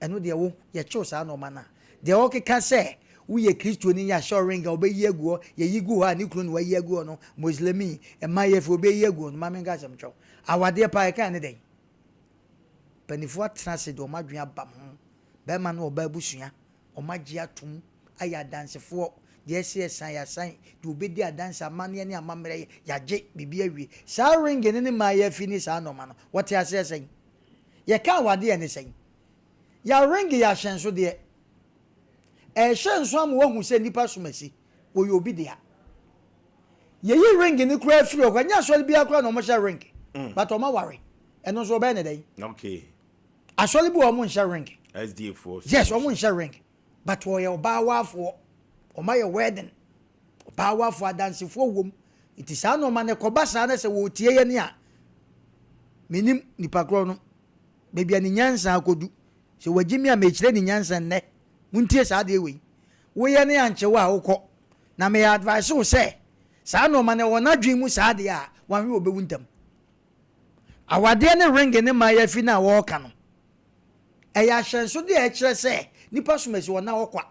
B: eno de wo ye chew sa no ma na de o keka say wo ye Kristo ni ya show ring obe yeguo ye yigu ha ni kru no wa yeguo no muslimi e my if obe yeguo no ma me ga sem chew awade pa kan ne den panifo atrase do madwen abam be ma no oba busua o magye atum aya dansefo yes san ya san do obedi adanse amane ne amamre ya je bibi awie sa ring ne ma ya fini sa no ma no what ya say sen ye ka wade ne sen ya ring ya hyenso de hyenso am wo hu se nipa somasi wo ye obi de a ye yi ring ne kura firi o kwanya so bia kura no mo sha ring but o ma ware eno so be ne dey
A: okay
B: asole bi o mo sha ring
A: SDA4
B: yes o mo sha ring but wo ye oba wafo o ma ye wedding oba wafo adansefo wom it is ano ma ne koba sa na se wo tie ye ne a minim nipa kro no bebia ni nyansa akodu se wagimi a mechire ni nyansa nne muntie sa de we wo ye ne anche wa wokọ na me advice wo se sa ano ma ne wona dwen mu sa de a wanwe obewuntam awade ne ring ne ma ya fi na wo ka no eya hyenso de e kire se nipa somasi wona wokwa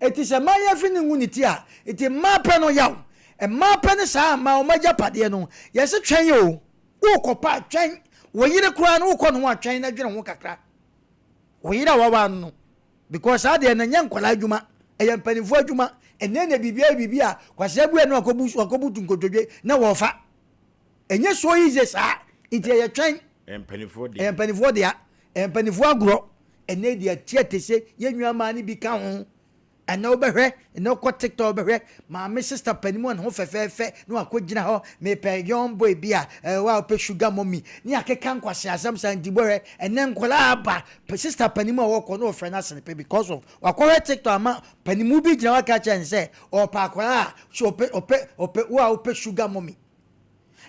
B: etise ma ya fi ne nguniti a eti ma pe no yaw e ma pe ne sa ma o maja pade no yesi twen yo wo kopa twen wo yire kura no wo no atwen na dwene ho kakra wo yire wa no because ade na nya nkola adwuma eya mpanifo adwuma ene na bibia kwase abu eno akobutu nkotodwe na wo fa enye so yize sa iti ya twen empanifo de ya empanifo agro ene dia tietese yenwa ma ni bi ka ho ana obehwe ene ko TikTok obehwe ma me sister panimu no fefefe no akogina ho me pe young boy bia wa pe sugar mommy ni akeka nkwase asam san dibore ene nkola aba sister panimu wo ko no friend asen pe because of wakore TikTok ama panimu bi gina wa ka chense o pa akola so ope wa ope sugar mommy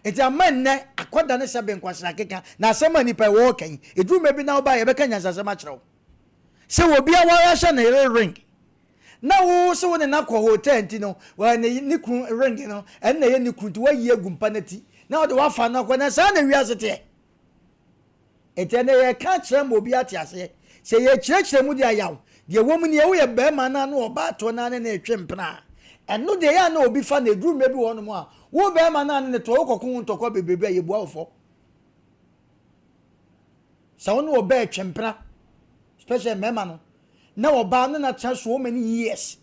B: eti amanne akoda ne sebe nkwase akeka na asema ni pe wo kan edu mebi na oba ye be kan nyansa asema kire wo se wo bia wa ya na ring na wo so ne na ko hotel ntino wa ne ni kun ring no en na ye ni kun to wa yi agumpa nati na wo de wa fa na ko na sa na wi asete eti ne ye ka kire mo bi ate ase se ye kire mu de ayaw de wo mu ne ye wo ye be ma na no oba to na ne na etwempena eno de ya na obi fa na edu mebi wo no mo a wo be ma na ne to kokun to ko bebebe ye bua ofo sa wo no oba etwempena special mema no na oba no na cha so many years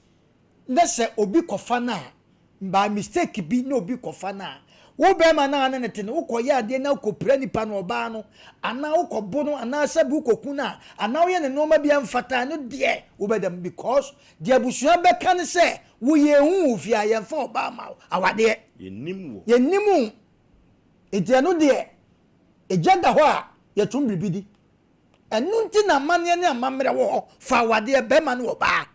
B: na se obi kofa na by mistake bi na obi kofa na wo be ma na ne te no wo koye ade na kopra nipa no oba no ana wo kobo no ana sabi wo kokun na ana wo ye ne no ma bia mfata no de wo be dem because de abusua be kan se wo ye hu fi ayemfa oba ma awade ye nimu eti no de ejada ho a ye tum bibidi enu nti na mane ne amamre wo fa awade be ma no oba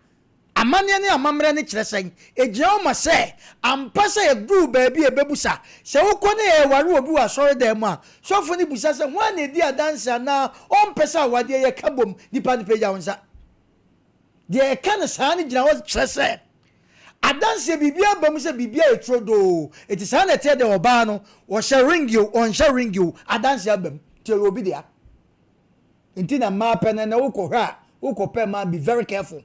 B: amane ne amamre ne kire sen egia o ma se ampa se e group baabi e bebusa se wokɔ ne e ware obi wa sɔre da mu a sɔfo ne busa se hwan na di adanse na on pesa wade ye kabom nipa ne peja wonsa de e kan saa ne gina wo kire se adanse bibia bam se bibia etrodo eti saa na te de oba no wo hye ring you on hye ring you adanse abam te obi dia enti na ma pene na wokɔ hwa wokɔ pe ma be very careful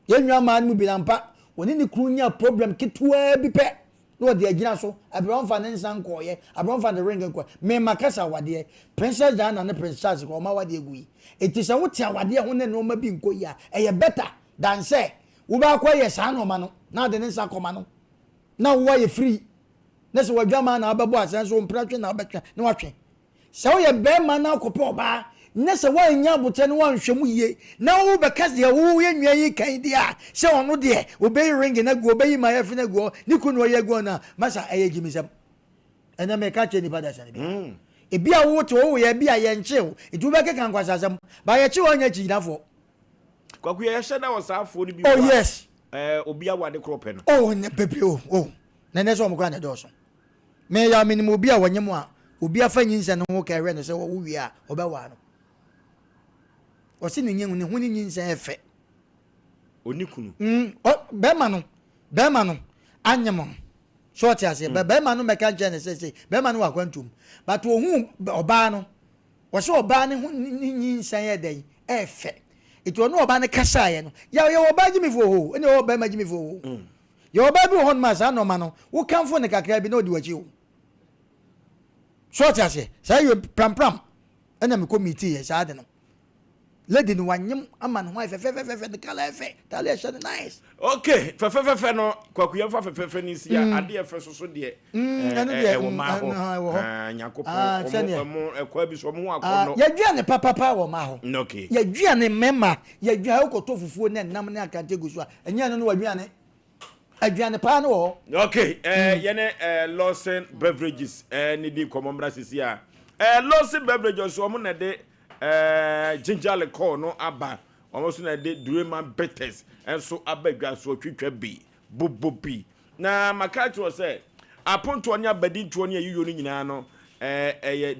B: yenwa man mu bi nampa woni ne krunya problem kitwa bi pe no de agina so abronfa ne nsan koye abronfa ne ring ko me makasa wade princess Diana ne princess ko ma wade egui eti se wote awade ho ne no ma bi nko ya eye better than say wo ba kwa ye sa no ma no na de ne nsan koma no na wo ye free na se wadwama na ababo asan so mpratwe na abetwe na watwe se wo ye be ma na kope oba nese wa nya bote ne wa nhwemu ye na wo be kas de wo ye nwa yi kan dia se ono de obey ring na go obey ma yafi na go ni kunu ye go na masa aye gimisam ena me ka che ni bada sane bi e bia wo to wo ye bia ye nchew e du be ke kan kwasasam ba ye che wo nya chidafo
A: kwaku ye hye na wo saafo ni bi
B: oh yes
A: obi awade krope no
B: oh ne pepe oh na ne so mo kwa na do so me ya minimo obi a wonyem a obi afa nyinse no ho ka hwe no se wo wi a obewa no osi ne nyen ne ho ne nyinse efe
A: onikunu
B: be ma no anyem short ase be ma no meka jene se be ma no wakwantum but ohu oba no wo se oba ne ho ne nyinse ye den efe ito no oba ne kasa ye no ya oba gimi fo ho ene oba ma gimi fo ho ya oba bi ho ma sa no ma no wo kanfo ne kakra bi na odi wachi ho short ase say you pram ene me committee ye sa de no lady no wanyem aman ho fe the color fe tale shade nice
A: okay fe no kwakuya fa fe ni sia ade fe so de wo ma ho nyakopo mo ekwa bi so mo akọ no
B: ya dua ne papa wo ma ho
A: okay
B: ya dua ne mema ya dua okoto fufuo ne nam ne akante gusu a enya no wadua ne aduane pa no wo
A: okay ye ne Lawson Beverages ni di komomra sisi a Lawson Beverages so mo na de ginger liquor no aba almost na de Durman Bitters enso abadwa so twitwa bi bobobi na makachi was say aponto onya badi ntuo ne yiyo no nyina no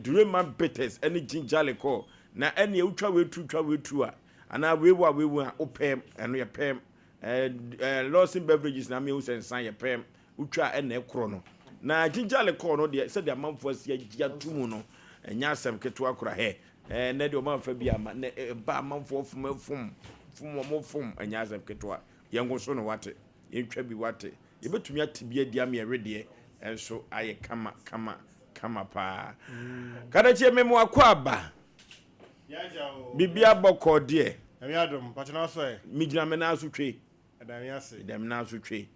A: Durman Bitters ene ginger liquor na ene utwa wetu a ana wewu a opem eno ye pem Lawson Beverages na me u sensan ye pem utwa ene ekro no na ginger liquor no de se de amanfo asia gia tumu no enya asem keto akora he ne de o man fa bia ma ne ba manfo fum anya azam ketwa yengo so no wate yentwa bi wate yebetumi atibia dia me rede enso aye kama pa kada che memo akwaba
M: yaja o
A: bibia boko de
M: emi adom patna so
A: migina me na asutwe
M: edam
A: na asutwe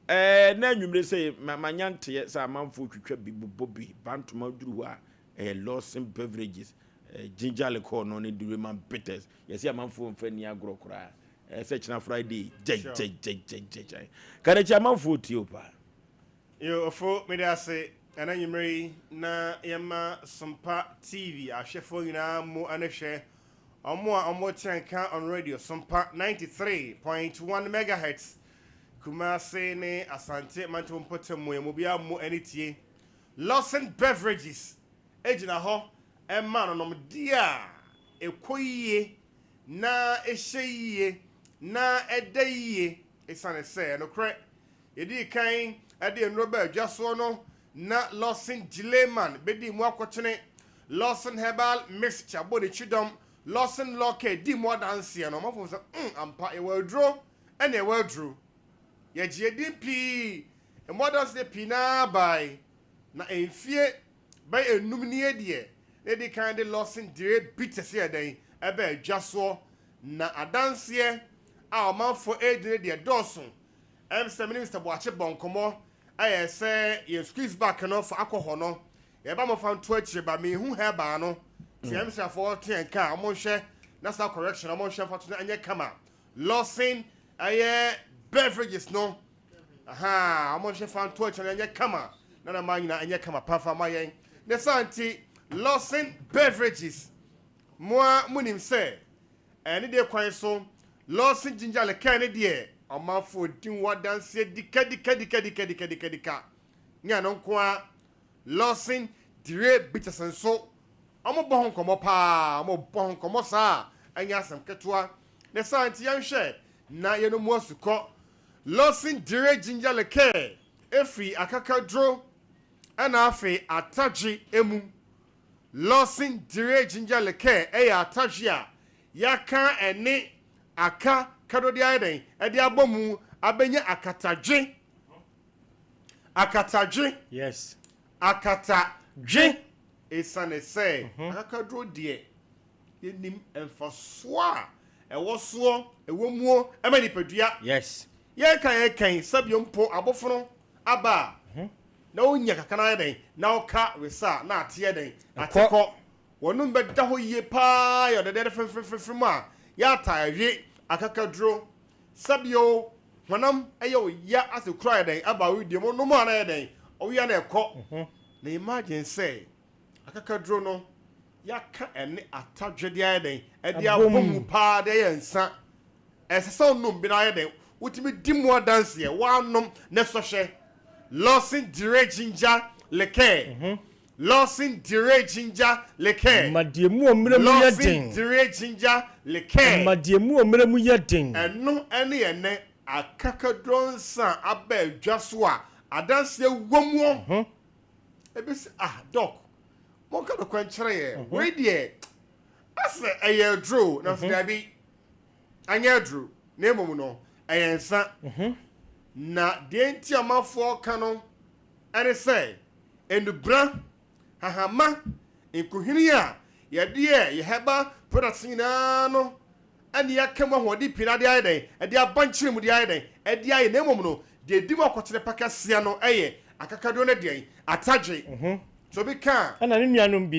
A: na nwumre sei manyante sa manfo twitwa bi bobi bantoma duru ha Lawson Beverages ginger liquor no ne Durman Bitters yesi amanfo mfa ni agro kura se china Friday jej kana chi amanfo tiopa
M: yo ofo me da se ana nyimre na yema Sompa TV ahwefo nyina mu anahwe omo tenka on radio Sompa 93.1 MHz Kumase ne Asante manto mpotemu emu bia mu anitie Lawson Beverages ejina ho emma no nom dia ekoyie na ehyeie na edayie esane se no kre yedi kan ade enroba adwaso no na Lawson Gileman bedi mu akotene Lawson Herbal Mixture body chidom Lawson Loke di mu dance no mafo se ampa e wadro ene e wadro ye giedi pi e models de pina by na enfie by enum ni edie edi kind of Lawson dire bitters here den ebe adwaso na adanse a man for edine de dosun Minister Boache bonkomo aye say ye squeeze back no for alcohol no ye ba mo fan to akire ba me hu he ba no TM for 10 ka mo hwe na sa correction mo hwe fa to anye kama Lawson aye beverages no aha mo hwe fan to akire anye kama na man na anye kama pa fa mayen ne santi Lawson Beverages moi munim say any day kwan so Lawson ginger le kan de amafo din wadanse dika nya no nko a Lawson dire Peterson so amo bo honkomo pa amo bo honkomo sa anya asem ketoa ne santi yanhwe na ye no mu asuko Lawson dire ginger le kan efi akakadro ana afi ataji emu Lawson dire ginger le kan ataji a yaka ene aka kadodi ayden e de abomu abenya akataje
A: yes
M: akataje esane say akakadro de yenim emfasoa ewo so ewo muo emani padua
A: yes
M: ye kan sabio mpo aboforo aba na onya kakana ayden na oka wesa na ate ayden ateko wonum beda ho ye pa yo de fefefefem a ya tawe akakadro sabio honam ayo ya asekura ayden aba wi de mo no mo na ayden o ya na ekọ na imagine say akakadro no ya ka ene atadwede ayden e de abomu pa de yensa esesa onum bi na ayden utimi dimu dance ye wanom ne sohwe Lawson dire ginger leke Lawson dire ginger leke
A: madiemu omre mu yedin
M: Lawson dire ginger leke
A: madiemu omre mu yedin
M: eno ene akakadronsa aba adwaso a adanse womuo ebisi doc mo ka do kwankyere ye we die ase eye draw na so dabi anya draw na emom no eyensa na de nti amafo kano ene say endubra hahama enkuhini a ye de ye heba production no ane yakema hodi pinade ayden e de abankyere mu de ayden e de aye na emom no de di makotere pakasia no eye akakado na de atagye so be kan
A: ana ne nuanom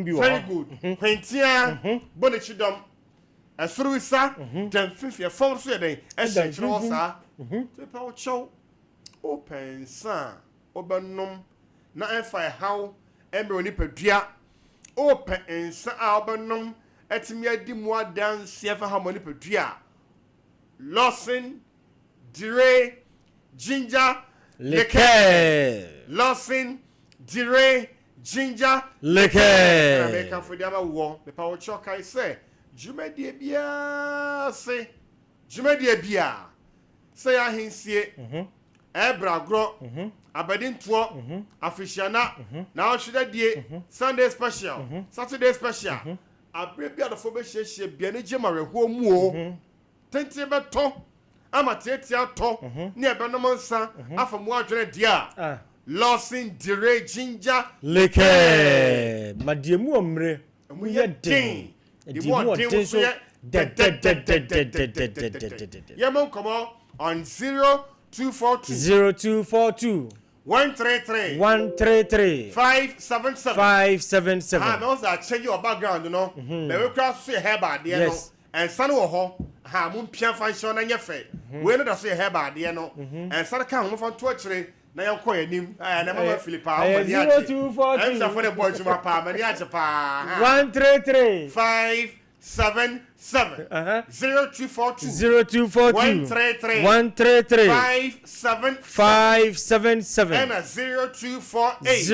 A: bi wo
M: very good kwentia bonechidom asruisa dem fifie fon so yeden e shechiro sa so pa o chow open sa obenom na enfa how embe oni padua open sa obenom etimi adi mu adanse efa harmony padua Lawson dire ginger leke Lawson dire ginger
A: leke
M: na make am for dem wo me pa wo chokai say jumedie bia say ahensie ebragro abedinto afishiana na ohwede die Sunday special Saturday special abre bia dofo be hye bia ne gema reho mu o tenti beto amatete ato ne ebenom nsa afamu adwene dia Lawson dire ginger
A: leke madiemu omre mu yedin
M: the more things so Yamon come on 0242 133 577 I know that change your background you know we cross say heba de no and san wo ho ha mun pia function na nyefe we no da say heba de no and san ka ho fa to akire na yanko yanim na mama Philippa amani ache
A: 0242
M: and for the boy chuma pa amani ache pa
A: 133
M: 577
A: 0242 133 577
M: and 0248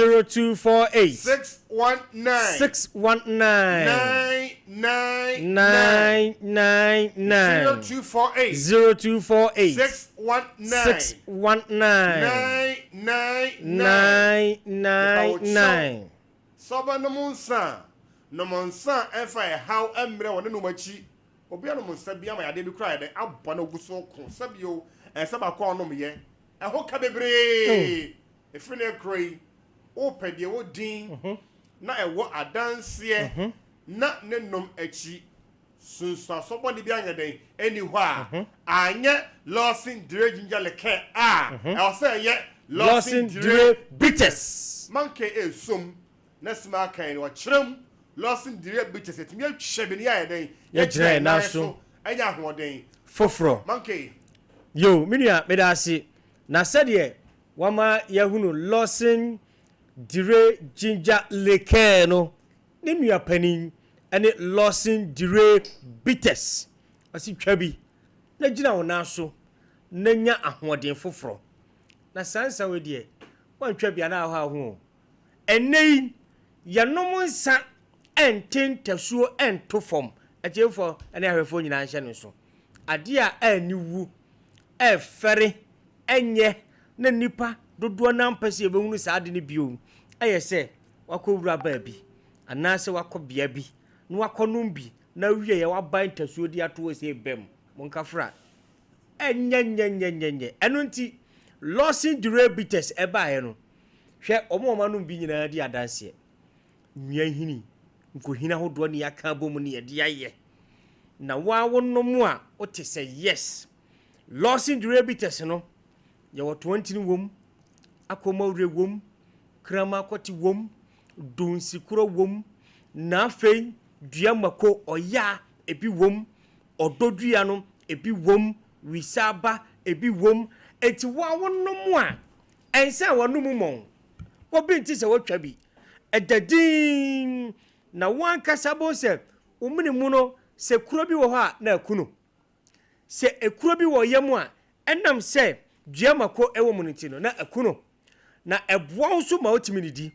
M: 619
A: 0248 619
M: Soba no monsa efa how emre won no machi obi no monsa bia ma yade bi kra de abba no guso ko sabio saba ko no me ho ka bebre efine kroi o pede wo din na ewo adanse na nenom achi sunsa soba ni bia nyeden enihu a anye Lawson dire ginger leke e say ye
A: Lawson dire bitters
M: manke esum nasma kan wa chirem Lawson dire bitters etimi atwebe ni ayeden
A: ye jira na so
M: anya hoden
A: foforo
M: manke
A: yo minia medase na sede wama yahunu Lawson dire ginger leke no ninu panin ene Lawson dire bitters asi twabi
N: na gina wona so na nya ahoden foforo na sansa we de wantwa bia na ha ho enei yanom nsa enten tasuo ento fom achefo ene ahwefo nyina nhye ne so ade a aniwu efere enye na nipa dodo na mpese ebehunu saade ne bio ayese wakowura ba bi anase wakobia bi na wakonum bi na wie ye waban tasuo di ato ose bem monkafra enyenyenyenyenye eno nti losing diabetes eba he no hwe omo bi nyina di adanse nwia hini nkohina hodo ne yaka bomu ne yede aye na wawonomu a ote say yes losing diabetes no ye wo 20 wom akoma ure wom krama kwoti wom dunsi kuro wom na afei dua mako oya ebi wom ododua no ebi wom wisaba ebi wom eti wawonomu a ensa wonomu mon wo binti se wotwa bi edadin na wankasa bo se omini mu no se kuro bi wo ha na akuno se ekuro bi wo yemu a enam se dua mako ewo muniti no na akuno na eboa nso ma otimi nidi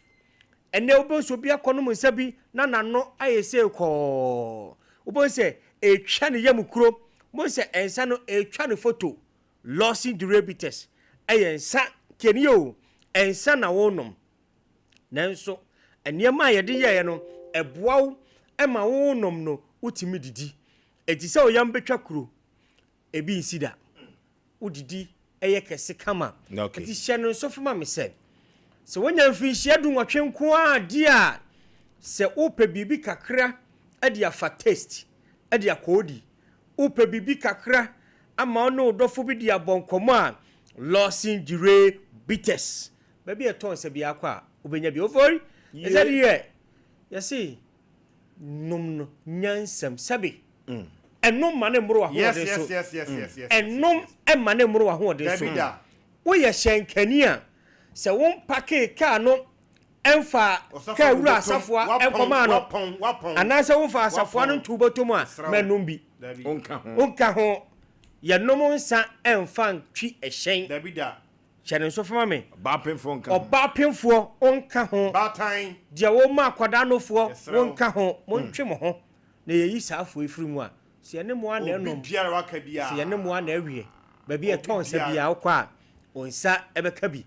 N: ene obenso bi akono nsa bi na nano ayese ko obense etwa ne yam kuro mo se ensa no etwa ne photo losing diabetes ayensa kenio ensa na wonom nanso eniema yede ye no eboa ema wonom no utimi didi etise oyam betwa kuro ebi insida udidi eye kese kama eti hye no so fuma me se wonya mfinhia du nwatwe nko a dia se ope bibi kakra ade afa taste ade akodi ope bibi kakra ama ono dofo bi dia bonkomo a losing diabetes baby eton se bia kwa obenya bi ovori ezadi ye yesi nom nyansam sabi enom mane mro wa ho de so
M: yes
N: enom mane mro wa ho de so wo ye hyenkani a se won pake ka no emfa ka wura asafua enkoma no anase won fa asafua no ntubotom a menum bi onka ho ye nom nsa emfa ntwi ehyen
M: dabida
N: kyene so fama me
A: bapemfo onka
N: obapemfo onka ho
M: batan
N: dia wo ma akwada nofo onka ho montwe mo ho na ye yi saafo efirimu a se ye ne mo ana enom
M: biara waka bia
N: se ye ne mo ana awie ba bi eton se bia okwa onsa ebeka bi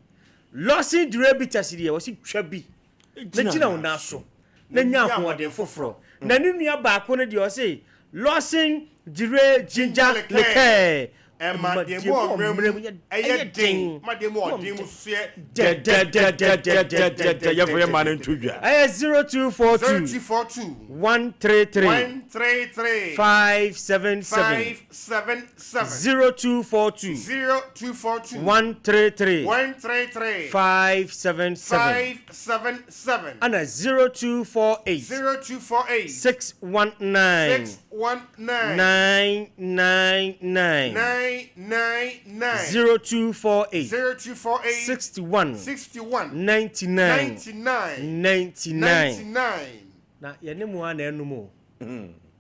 N: losing diabetes die wasi twa bi na gina wona so na nya ho de foforo na ne nua baako no de o say losing ginger liqueur
M: mademo omrem eyedin mademo odin fie
A: ya for man ntudwa
N: 0242 133 577 0242 133 577 ana 0248 619 999 0248 61 99 na yene mu ana enumo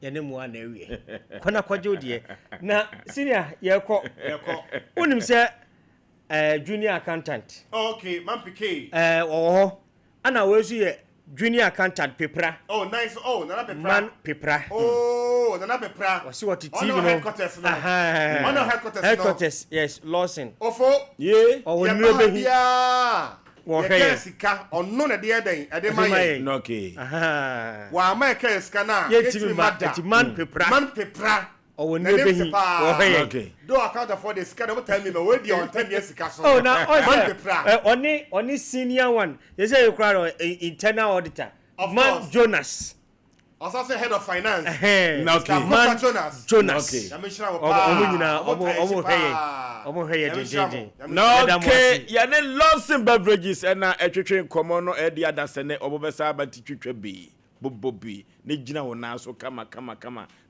N: yene mu ana ewie kwana kwaje de na senior yeko unim se junior accountant
M: okay man pk
N: oho ana wesu ye junior accountant pepra
M: nice nana pepra
N: man pepra
M: nana pepra
N: wasi what TV no
M: headquarters no
N: headquarters yes Lawson
M: ofo
N: ye o wonu ebehi
M: wo hye sika onno na de eden ede maye
A: okay
M: wa ma ka sika na
N: ye TV man pepra o wonu ebehi wo hye
A: okay
M: do account for the sika no tell me we dey on 10 years sika so
N: na man pepra oni senior one they say you cry internal auditor man Jonas
M: also say head of finance
N: okay
M: man
N: Jonas
M: okay
N: omo heye
A: no okay ya ne Lawson beverages na etwetwe nkomo no e dia dasene obobesa abati twetwe bi bobobi ne gina wona so kama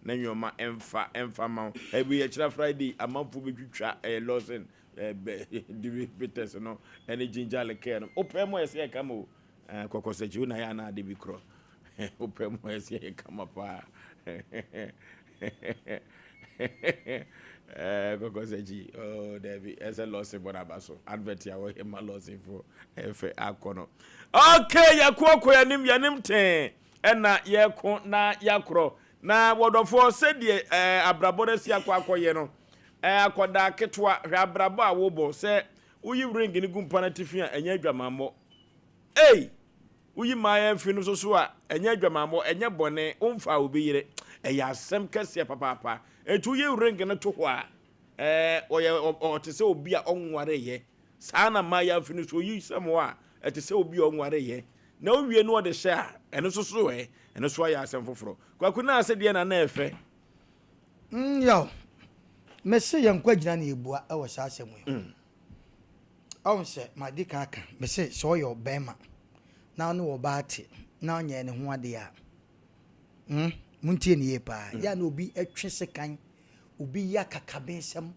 A: na nyoma emfa ma ebi ya kira Friday amanfo betwitwa Lawson diabetes no ene ginger liqueur no opemo yesi kama o kokosechi na ya na de bi kro opemo yesi kama pa Gogoseji, oh, Debbie, as a loss in Bonabaso, advert ya him my loss for F. Akono. Okay, Yakwoko yanim ten, and na Yakon na Yakro. Na wodofo said ye abrabores Yakwako yeno. Akoda ketwa abraba wobo say uyi ring in gumpana tifia enye dwamammo. Hey! Uyi maye finu so a enye dwamammo enye bone umfa obi yire. Eya asem kese papa. Etu ye ring ne to ho a oye o se obi a onware ye saa na maya finu so yi samo a ete se obi onware ye na owie no de hye a eno so eno so ya asem foforo kwaku na ase de na na efe
B: yo mese ye nkwagina na ebua e wo saa asem we on se madika aka mese so yo bema na no wo baate na onye ne ho ade a muntie ne ye pa ya na obi atwe sekan obi ya kakabensem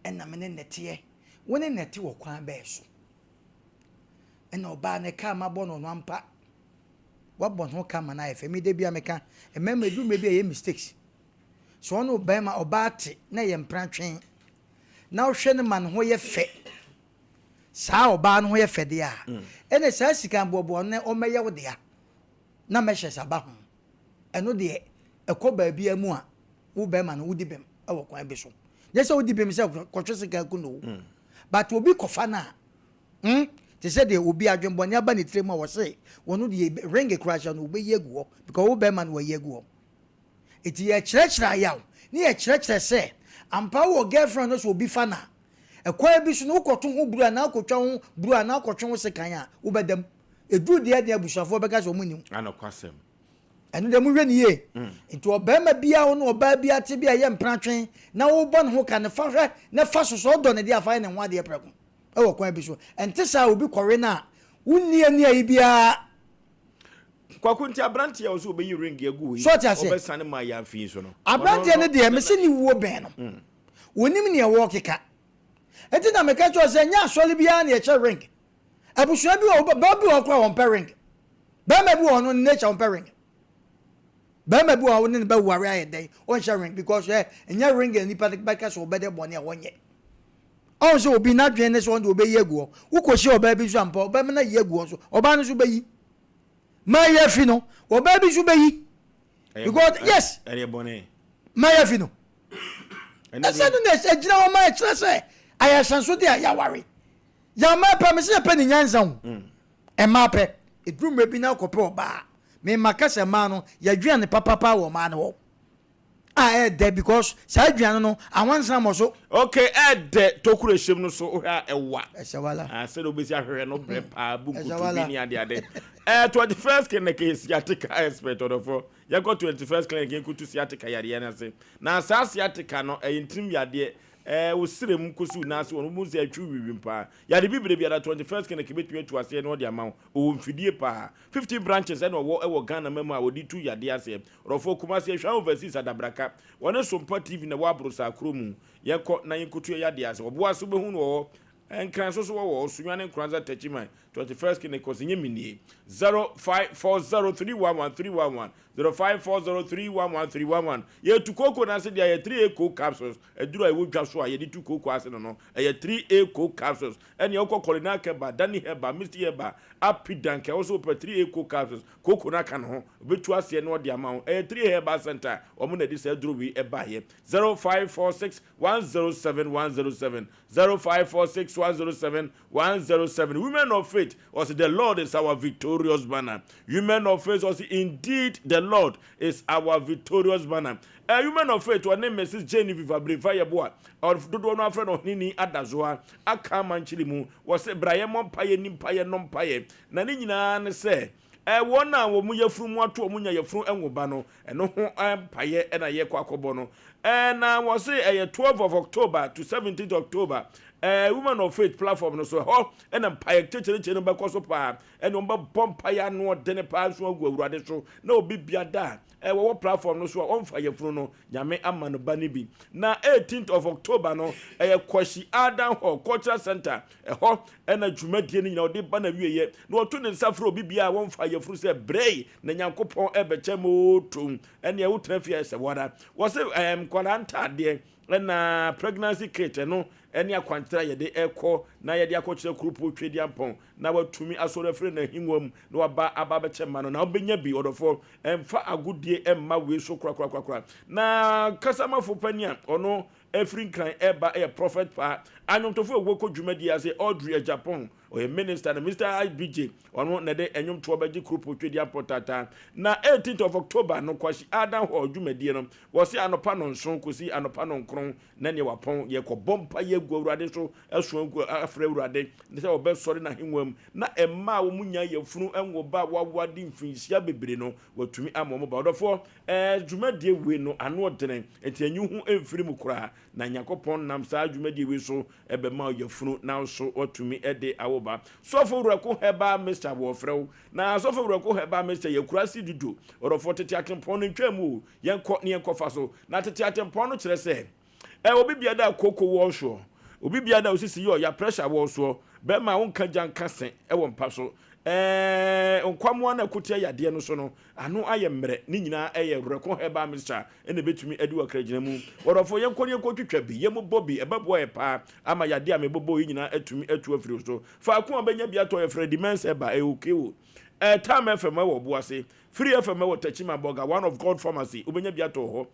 B: ena mene nete woni nete wo kwan be so ena oba ne ka ma bono no ampa wabon ho ka ma na efe mi de bia meka emema du me bia ye mistakes so no ba ma oba ate na ye mprantwen na wo hwe ne man ho ye fe saa oba no ho ye fe de a ena saa sika bobo ne o meye wo de a na mehye saba ho eno de ekoba bia mu a wo ba ma no wudi bem awo kwan be so yes o di bem se kwotwe ka ku no but obi kofa na te say de obi adwembo ne aba ne trem a wo se wono de ring a crash no obi yegu because wo be man wo yegu eti ye kyerɛkyerɛ yaw ne ye kyerɛkyerɛ se ampa wo girlfriend no so obi fa na ekwa bi so no koto ho buru na akotwa ho buru na akotwe ho sekan a wo bedam edu de de abusafo be ka so munim
A: anakwasem
B: enu de mu hwe ni ye nti obema bia wo no oba bia te bia ye mpratwen na wo bon ho ka ne fa hwe ne fa so so do ne dia fa ne ho ade preko e wo kwan bi so ente sa obi kwore na wunni ani ayi bia
A: kwakunti abranti ya so obeyi ring egu
B: so
A: obesane ma ya fi so no
B: abranti ne de me se ni wo ben no wonim ne wo keka enti na me ka cho se nya asole bia na ye che ring abusua bi wo ba bi wo kwa won ring ba ma bi wo no nature won ring Bama bu awon ne ba ware ayede on sharing because enya ring ni pa ka so obede bone a wonye on so obi na dwen ne so on do obe yegu wo ko shi oba bi so ampa oba me na yegu so oba no so be yi ma ye fi no oba bi so be yi because yes
A: ere bone
B: ma ye fi no esa no ne se gina o ma kire se aya sanso de aya ware ya ma pa me se pa ni nyanza ho e ma pe edrum be bi na ko pe oba me makasa ma no ya dwan ne papa wo ma no de because sa dwan no awansan mo so
A: okay de tokuro hwem no so ha ewa
B: esawala
A: se do besi ahwere no prepa bu kutu bi ni ade 21st clinic sciatica expert odofo ya go 21st clinic kutu sciatica yare na se na sa sciatica no entim yade usire mkosu na se wonu mu se atwi wiwimpa ya de bibire bia 21st clinic betu atu ase no de ama o mfidie pa 15 branches and wo Ghana memu a wodi tu yade ase rofo kuma se hwa overseas adabraka wona Sompa TV na wabrosa akromu yekọ na yekutu yade ase obo aso be hu no enkran so wo sunwane nkranza tachiman 21st clinic osinye minie 0540311311 0540311311 ye tukoko na se dia ye 3 eco capsules eduru ayi wodwa so a ye di tukoko ase no ye 3 eco capsules ene okọ kolina keba dani heba misti heba apidan ke also per 3 eco capsules koko na ka no betu ase no de ama 3 heba center omo na di se eduru wi eba ye 0546107107 0546107107 women of faith was the Lord is our victorious banner. Women of faith was indeed the Lord is our victorious banner. A woman of faith, her name is Genevieve Abrivaya Boa, or do no friend of Nini Adazoa, a Kamanchilimu, was a Brian Mompaye, Nimpaye, Nompaye. Nanina say, one now will move from what to Munya your fruit and Wobano, and no empire and a year quacobono. And I was say a 12th of October to 17th October. Woman of faith platform no so and empire church no ba koso pa and on ba bompire no de ne pa so agu awurade so na obi bia da wo platform no so on fire fru no nyame ama no ba ni bi na 18th of October no kwashi Adam Hall Cultural Center ho and adwumadie ni na ode ba na wieye na oto ne safro obi bia won fire fru se brei na nyankopon ebeche motum and ye wotena fie se wada wo se kwalanta de na pregnancy kit no ene akwantara yede ekọ na yede akọkire krupo twedi ampon na watumi asore frɛ na hinwam na waba aba bɛkyema no na obenya bi odofo emfa agudie emma we so krakrakrakra na kasamafo pani a ono efrin kran eba prophet pa anyomtofo woko dwumadi ase Audrey Japan o minister na Mr. IBJ ono na de enyomto obaji krupo twedi ampotata na 18th of October no kwashi adan ho dwumadi no wo se anopa no nson kosi anopa no nkron na ne wapon ye ko bompa ye gu awurade so esuan gu afra awurade ne se obesori na hinwam na emma wo munya ye funu enwo ba wawade mfinsia bebre no watumi amomo ba odofo dwumadi we no ano odene enti anyu hu emfiri mu kura na nyakopon nam saa dwumadi we so ebema ye funu na so watumi ede awoba sofo wurako heba Mr. Wofrew na sofo wurako heba Mr. Yekurasi dudu odofo tete akempon ntwamu yenko ne yenkofa so na tete akempon no kire se obi bia da koko wo so obi bia da osisi yo ya pressure wo so be ma wonka janka sen wo mpa so nkwamo na kutia yade no so no ano aye mre ni nyina eye reko heba Mr. ene betumi adi wakragina mu worofo yenko ne twitwa bi yemu bobi ebabo e pa ama yade a mebobo yi nyina atumi atu afiri so fa ko obenya bia to ye Freddy Mens eba okewo time FM wo boase free FM wo Tachima Boga one of God pharmacy ubenya bia to ho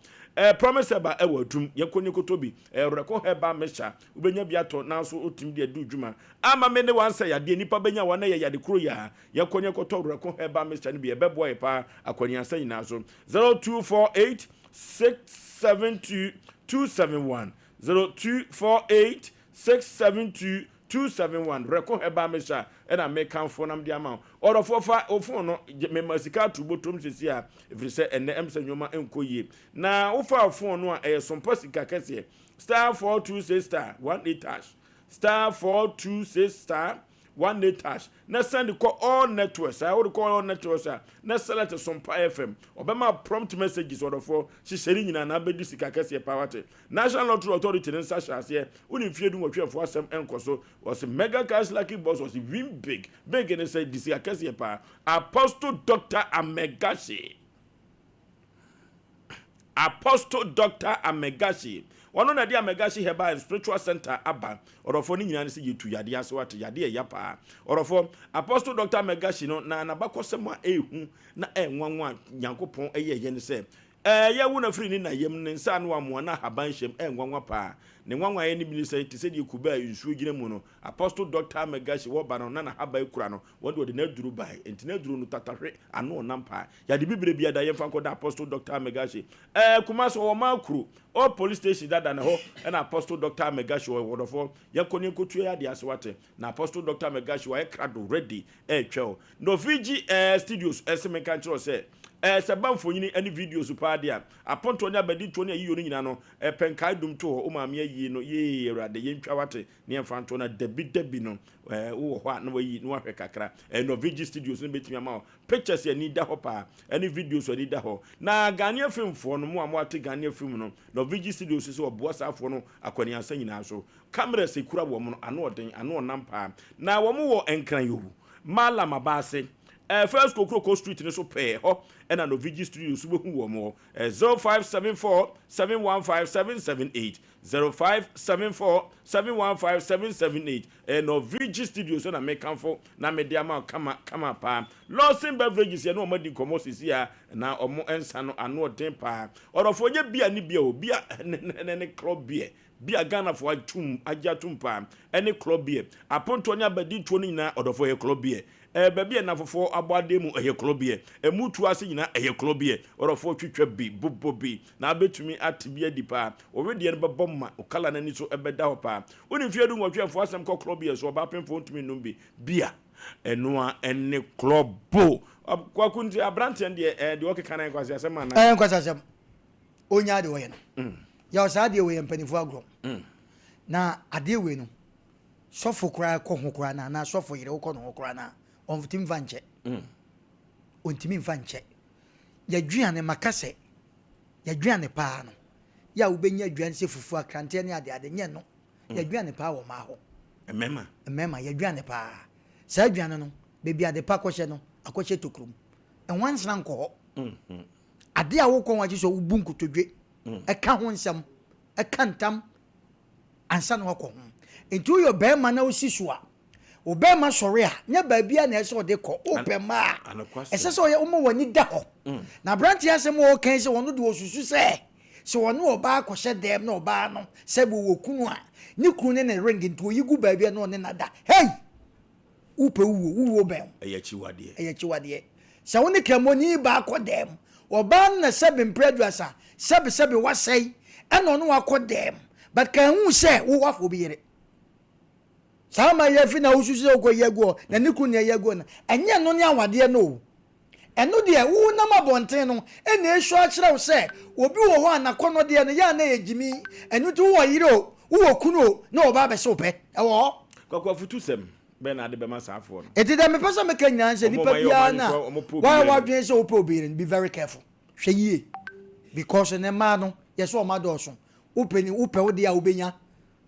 A: promise eba e watum yekonye kotobi reko heba Mr. ubenya bia to na so otim de adu dwuma ama me ne wansa yade nipa benya wana ye yade kro ya yekonye koto reko heba Mr. ne bia bebo e pa akwanya san nyina so 0248 672 271 0248 672 271 reko heba Mr. ena make am for nam dia ma orofo fa ofo no me masika tu botom sisi a ifri se enne emsa nyoma enkoye na ofa ofo no a Sompa sika kese star 426 star 18 hash star 426 star 18 hash na send call all networks I would call all networks na select Sompa FM obema prompt messages orofo shiseri nyina na bedu sika kese pawate National Lottery Authority in Sasha here uni fiedu nwotwe for Asem enkoso was mega cash lucky boss was win big and say this sika kese pa Apostle Dr. Amegashi Wano na dia Amegashi heba spiritual center aba orofo ni nyina se yetu yade ase wate yade ya pa orofo Apostle Dr. Amegashi no na bakosema ehu na enwanwa Nyankopon eye ne se ye wu na free ni na yem ne nsa no amo na haban hyem enwanwa pa ne nwanwa ye ni bi se te se die kuba nsuo gina mu no Apostle Dr. Amegashi wo ba no na haban kura no wo de na duru bai enti na duru no tatahwe ano nampa yade bibire bia da ye fa da Apostle Dr. Amegashi kuma so wo makru o police station dada na ho na Apostle Dr. Amegashi wo wodofo ye koni kotu ya de asewate na Apostle Dr. Amegashi wo krado ready twel no Fiji studios Asem Kanchiro se sabamfo nyini any videos pa dia aponto nya badi to ne yiyo nyina no penkai dum to o ma me yi no ye urade ye ntwa wate ne mfanto na dabi no wo ho na wayi no ahwe kakra no Fiji studios ne betimi ama pictures ya ni da ho pa any videos ya ni da ho na Ghanaian filmfo no mo amwate Ghanaian film no Fiji studios so obo asafo no akwani ansa nyina so camera sekura wo mo no ano oden ano onampa na wo mo wo enkran yohu mala mabase first Kokoko Street ne so pay ho ena no Vigi Studio so behu wo mo 0574 715 778 0574 715 778 no Vigi Studio so na make amfo na media ma kama pa Lawson Beverages ye no madi komo sisi ya na omo ensa no ano den pa orofo nye bia ni bia o bia ne club bia bia Ghana for ajatum pa any club bia aponto nya badi tuo ni na odofo ye club bia baby na fofo abade mu eye klobie emutu ase nyina eye klobie orofo twitwa bi bobobi na abetumi atibia dipa owede ne bebomma okala na ni so ebeda ho pa woni fiedu nwotwe fo asem ko klobie so ba pemfo ntumi numbi bia enoa ene klobo kwakunti abrante de okeka na kwase asem na
B: kwase asem onya de wo ye no ya osade we mpanifo agro na ade we no sofo kura ko ho kura na sofo yire ko no kura na ontim vanche ontimi vanche ya duane makase ya duane pa no ya ubenya duane se fufu akrante ne ade nye no ya duane pa wo ma ho emema ya duane pa sa duane no bebi ade pa kwhye no akwhye tokrum enwansna nko ho ade a wo ko waje so ubunku todwe eka ho nsam kantam ansa na wakɔ ho nti yo be ma na osiso a obe ma sɔre a nya ba bia na ɛsɛ ɔde kɔ ope ma ɛsɛ sɛ ɔyɛ ɔmo wani da hɔ na branti asɛm o kan sɛ wɔno de osusu sɛ wɔno ɔba akɔhyɛ dem na ɔba no sɛ bo wokunu a ne kunu ne ring nti oyigu ba bia na ɔne nada hey upe uwo bɛn ɛyɛ chiwade sɛ wo ne kramoni ba akɔ dem ɔba na sɛbe mpreduasa sɛbe wasɛi ɛna ɔno akɔ dem but kan hu sɛ wo wafo bi yere sama ye fi na ususu okɔ yego na ne kunu ne yego na enye no ne awade no eno de wo na mabonten no ena ehwu akyerɛ wo sɛ obi wo hɔ anakɔ de no ya na yegimi enu tu wo yire o wo kunu na oba be so pɛ ɛwɔ
A: kokɔ futu sem be na de be masafo no
B: eti de me pesa me kanya nse nipa bia na wa dwen sɛ wo pɛ obi be very careful hwɛ yie because ne ma no yeso o ma dɔso wo pɛ wo de a wo benya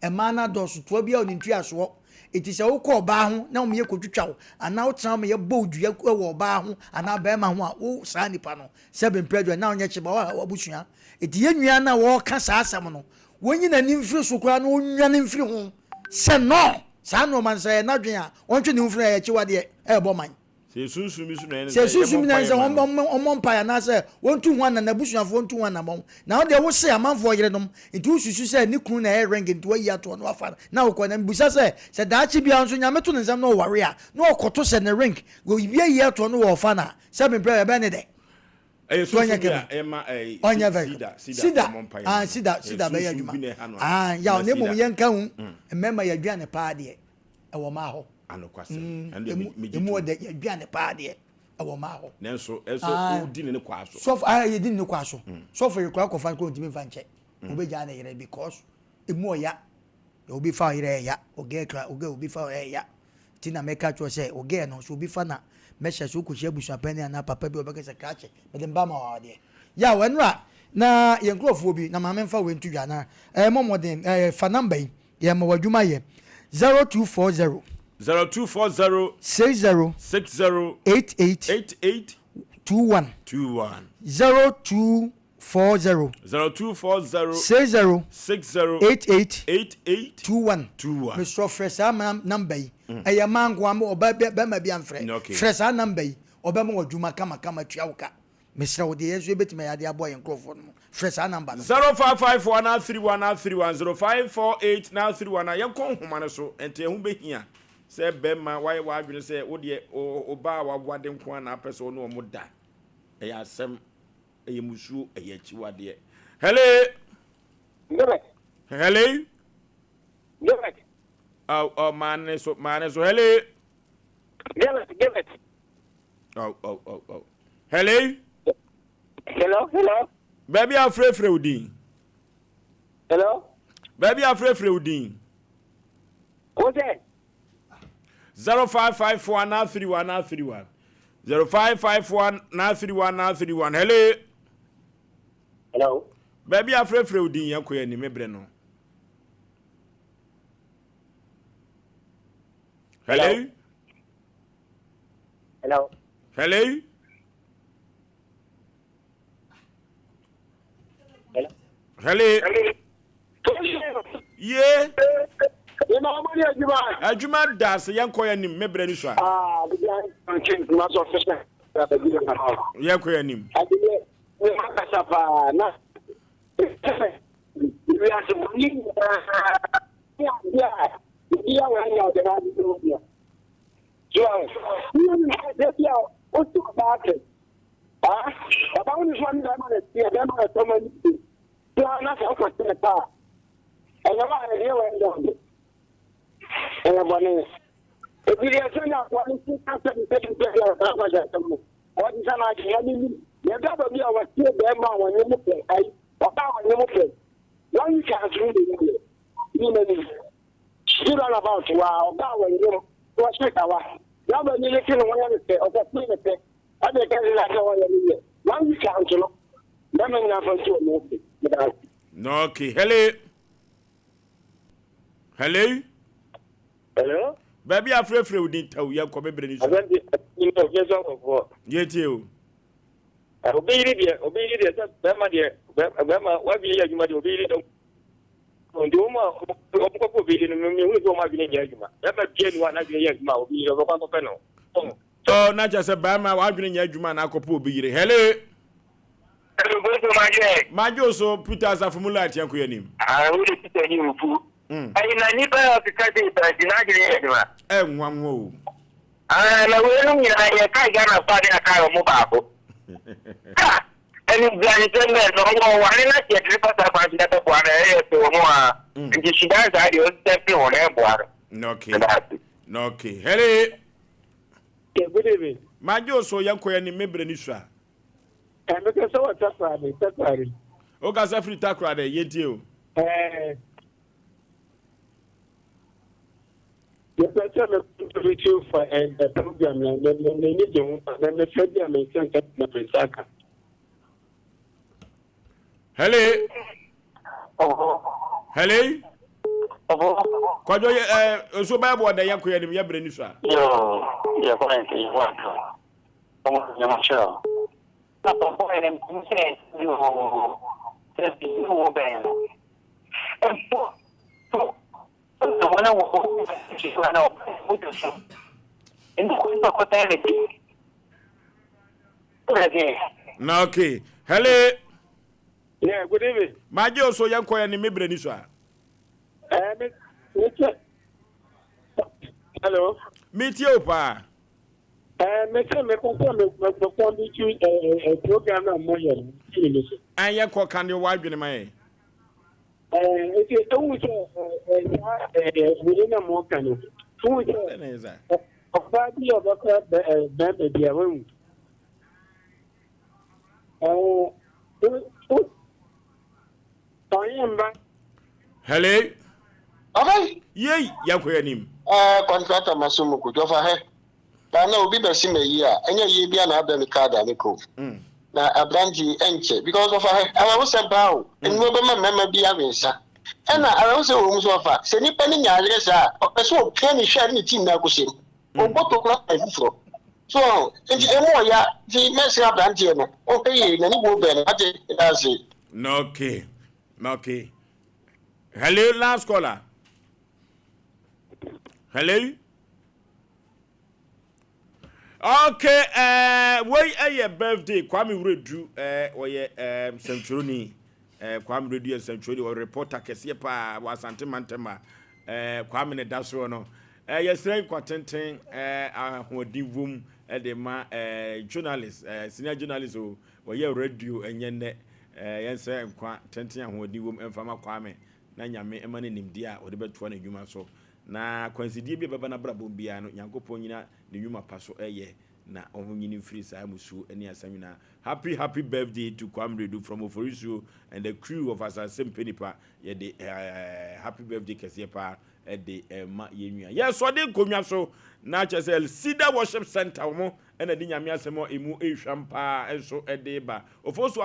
B: e ma na dɔso to bia o ni ntua so it is a wokɔ ɔbaa ho na ɔmo yɛ kɔtwitwa wo ana wo tena mo yɛ bɔ dua wɔ ɔbaa ho ana bɛrima ho a wo saa nipa no sɛbe mpredwa na ɔnyɛ kyeba wa abusua eti yɛ nua na wɔka saa asɛm no wɔnyi na nim firi so kora na onwa ne mfiri ho sɛ no saa no man sɛ na dwen a ɔntwe ne mfiri yɛ kyewa de ɛbɔ man
A: sɛ sunsun so na
B: sɛ sunsun na sɛ ɔmɔ mpa ya na sɛ wɔntu ho na busuafo wɔntu ho na bɔn na wo de wo sɛ amanfo yere nom nti wo susu sɛ ne kunu na ɛ ring nti wo yi ato no afa na wo kɔ na busa sɛ daachi bia nso nyame to ne nsɛm na wo ware a na ɔkɔto sɛ ne ring go bia yi ato no wo fa na sɛ me mpɛ bɛ ne de
A: ɛyɛ so bia ɛma
B: sida bɛ yɛ adwuma ya ne mom yɛ nka hu mmɛma yɛ aduane paa deɛ ɛwɔ ma hɔ
A: anokwasem
B: emu de aduane paa de ewo ma ho
A: nenso o di ne kwa so
B: so ye di ne kwa so so for ekura kofa ko ntimi fa nche obeja na yere because emu oya obi fa yere ya oge kra obi fa ya tina meka cho se oge no so obi fa na mesha so ko hye busu apani na papa bi obeka se krache me de mba ma wa de ya wenra na ye nkrofo bi na ma me fa we ntu dwa na momoden fa number yi ye ma wadwuma ye 0240
A: 0240
B: 60 88 21 0240 60 88 21 Mr. Fresa number yi eye mango am oba be ma bia mfre Fresa number yi oba ma wadwuma kama tua woka Mr. Ode yesu ebetime ya de aboy enkrofo no Fresa number
A: 0554933131 05489331 yakon homa ne so ente hu behia se bema why adwene se wo de oba wawade nko na apese no mo da e ya asem e musu e ya chiwade hello oh man so hello
C: give it
A: oh hello baby afrefre udin
C: hello
A: baby afrefre udin
C: what's that
A: 05549331 05549331
C: hello
A: baby afrefre udin yakoya ni mebre no hello yeah Ajuma das yankoya nim mebre ni so yankoya nim no okay hello baby afrefre udin taw yanko mebre ni so yeti o
C: obiri de bema wa bi ya juma de obiri do
E: the woman of being my Yagma. Never get one as Yagma will be over Pano.
A: Oh, not just a bama, I've been in Yajuman, Akopo be. Hello. My Joso put us a formula at Yankuyanim.
E: I will tell you. I never have to cut it as Yagma.
A: And one more.
E: I can't get a party a car of mobile. And no one yet report about that one. And she does, I don't step on airport.
A: Okay. Hello.
E: Good evening.
A: My Joso Yankoyan, member Nisha.
E: And because I was Saturday.
A: Oga free takra de yetio.
E: The person to reach you for the program and then they need you and the February may send the Saka.
A: Hello. Hello. Kwajo so ba bo da yankoya nim ya breni so a.
C: Yo, ya kwa nke wa. Omo ya macho. Papa boy dem kumse yo. Testi yo ben. The one who is one in the
A: okay. Hello.
E: Yeah, good evening.
A: My Joso yankoya ni mebre ni so a.
E: Hello.
A: Meet you pa.
E: Me program na mo yen.
A: And ya ko kan yo wadwene mai.
E: If you don't within a more kind of food, a party of a baby.
A: Hello.
F: Okay.
A: Yay, Yankoyanim.
F: Contractor Masumu could offer her. But no, be the same year, and you be an abdomen card and a cove. Now, a brandy enche because of her. I was a bow, and no member be a winner. And I also rooms of her. Send it penny, I saw penny sharing the team now. Or what to clock my floor. So, and more, yeah, the mess up brandy, okay, and you will be as it.
A: Okay. Hello, last caller. Hello. Okay, where your birthday? Kwame Redu, Centuroni, Kwame Redu and Centuroni, or reporter Kesiepa, was Antimantema, Kwame Nedasrono. Yesterday, Quatentin, who did room at the journalist, senior journalist, or your radio and Yende, Yense and Quatentin, who did room and Fama Kwame, Nanyame, Emani Nimdia, or the bed 20 human so. Na coincide be baba na brabo bia no Nyankopon nyina ne nwuma paso na ohonyini free sa musu eni asamina. Happy birthday to Kwamredu from Oforisuo and the crew of Asem Mpe Nipa. Ye de happy birthday kese pa de ma yenua. Yes, so de konwa so na chesel Cedar Worship Center mo ena de nyame asemo emu ehwampa enso de ba. Ofosu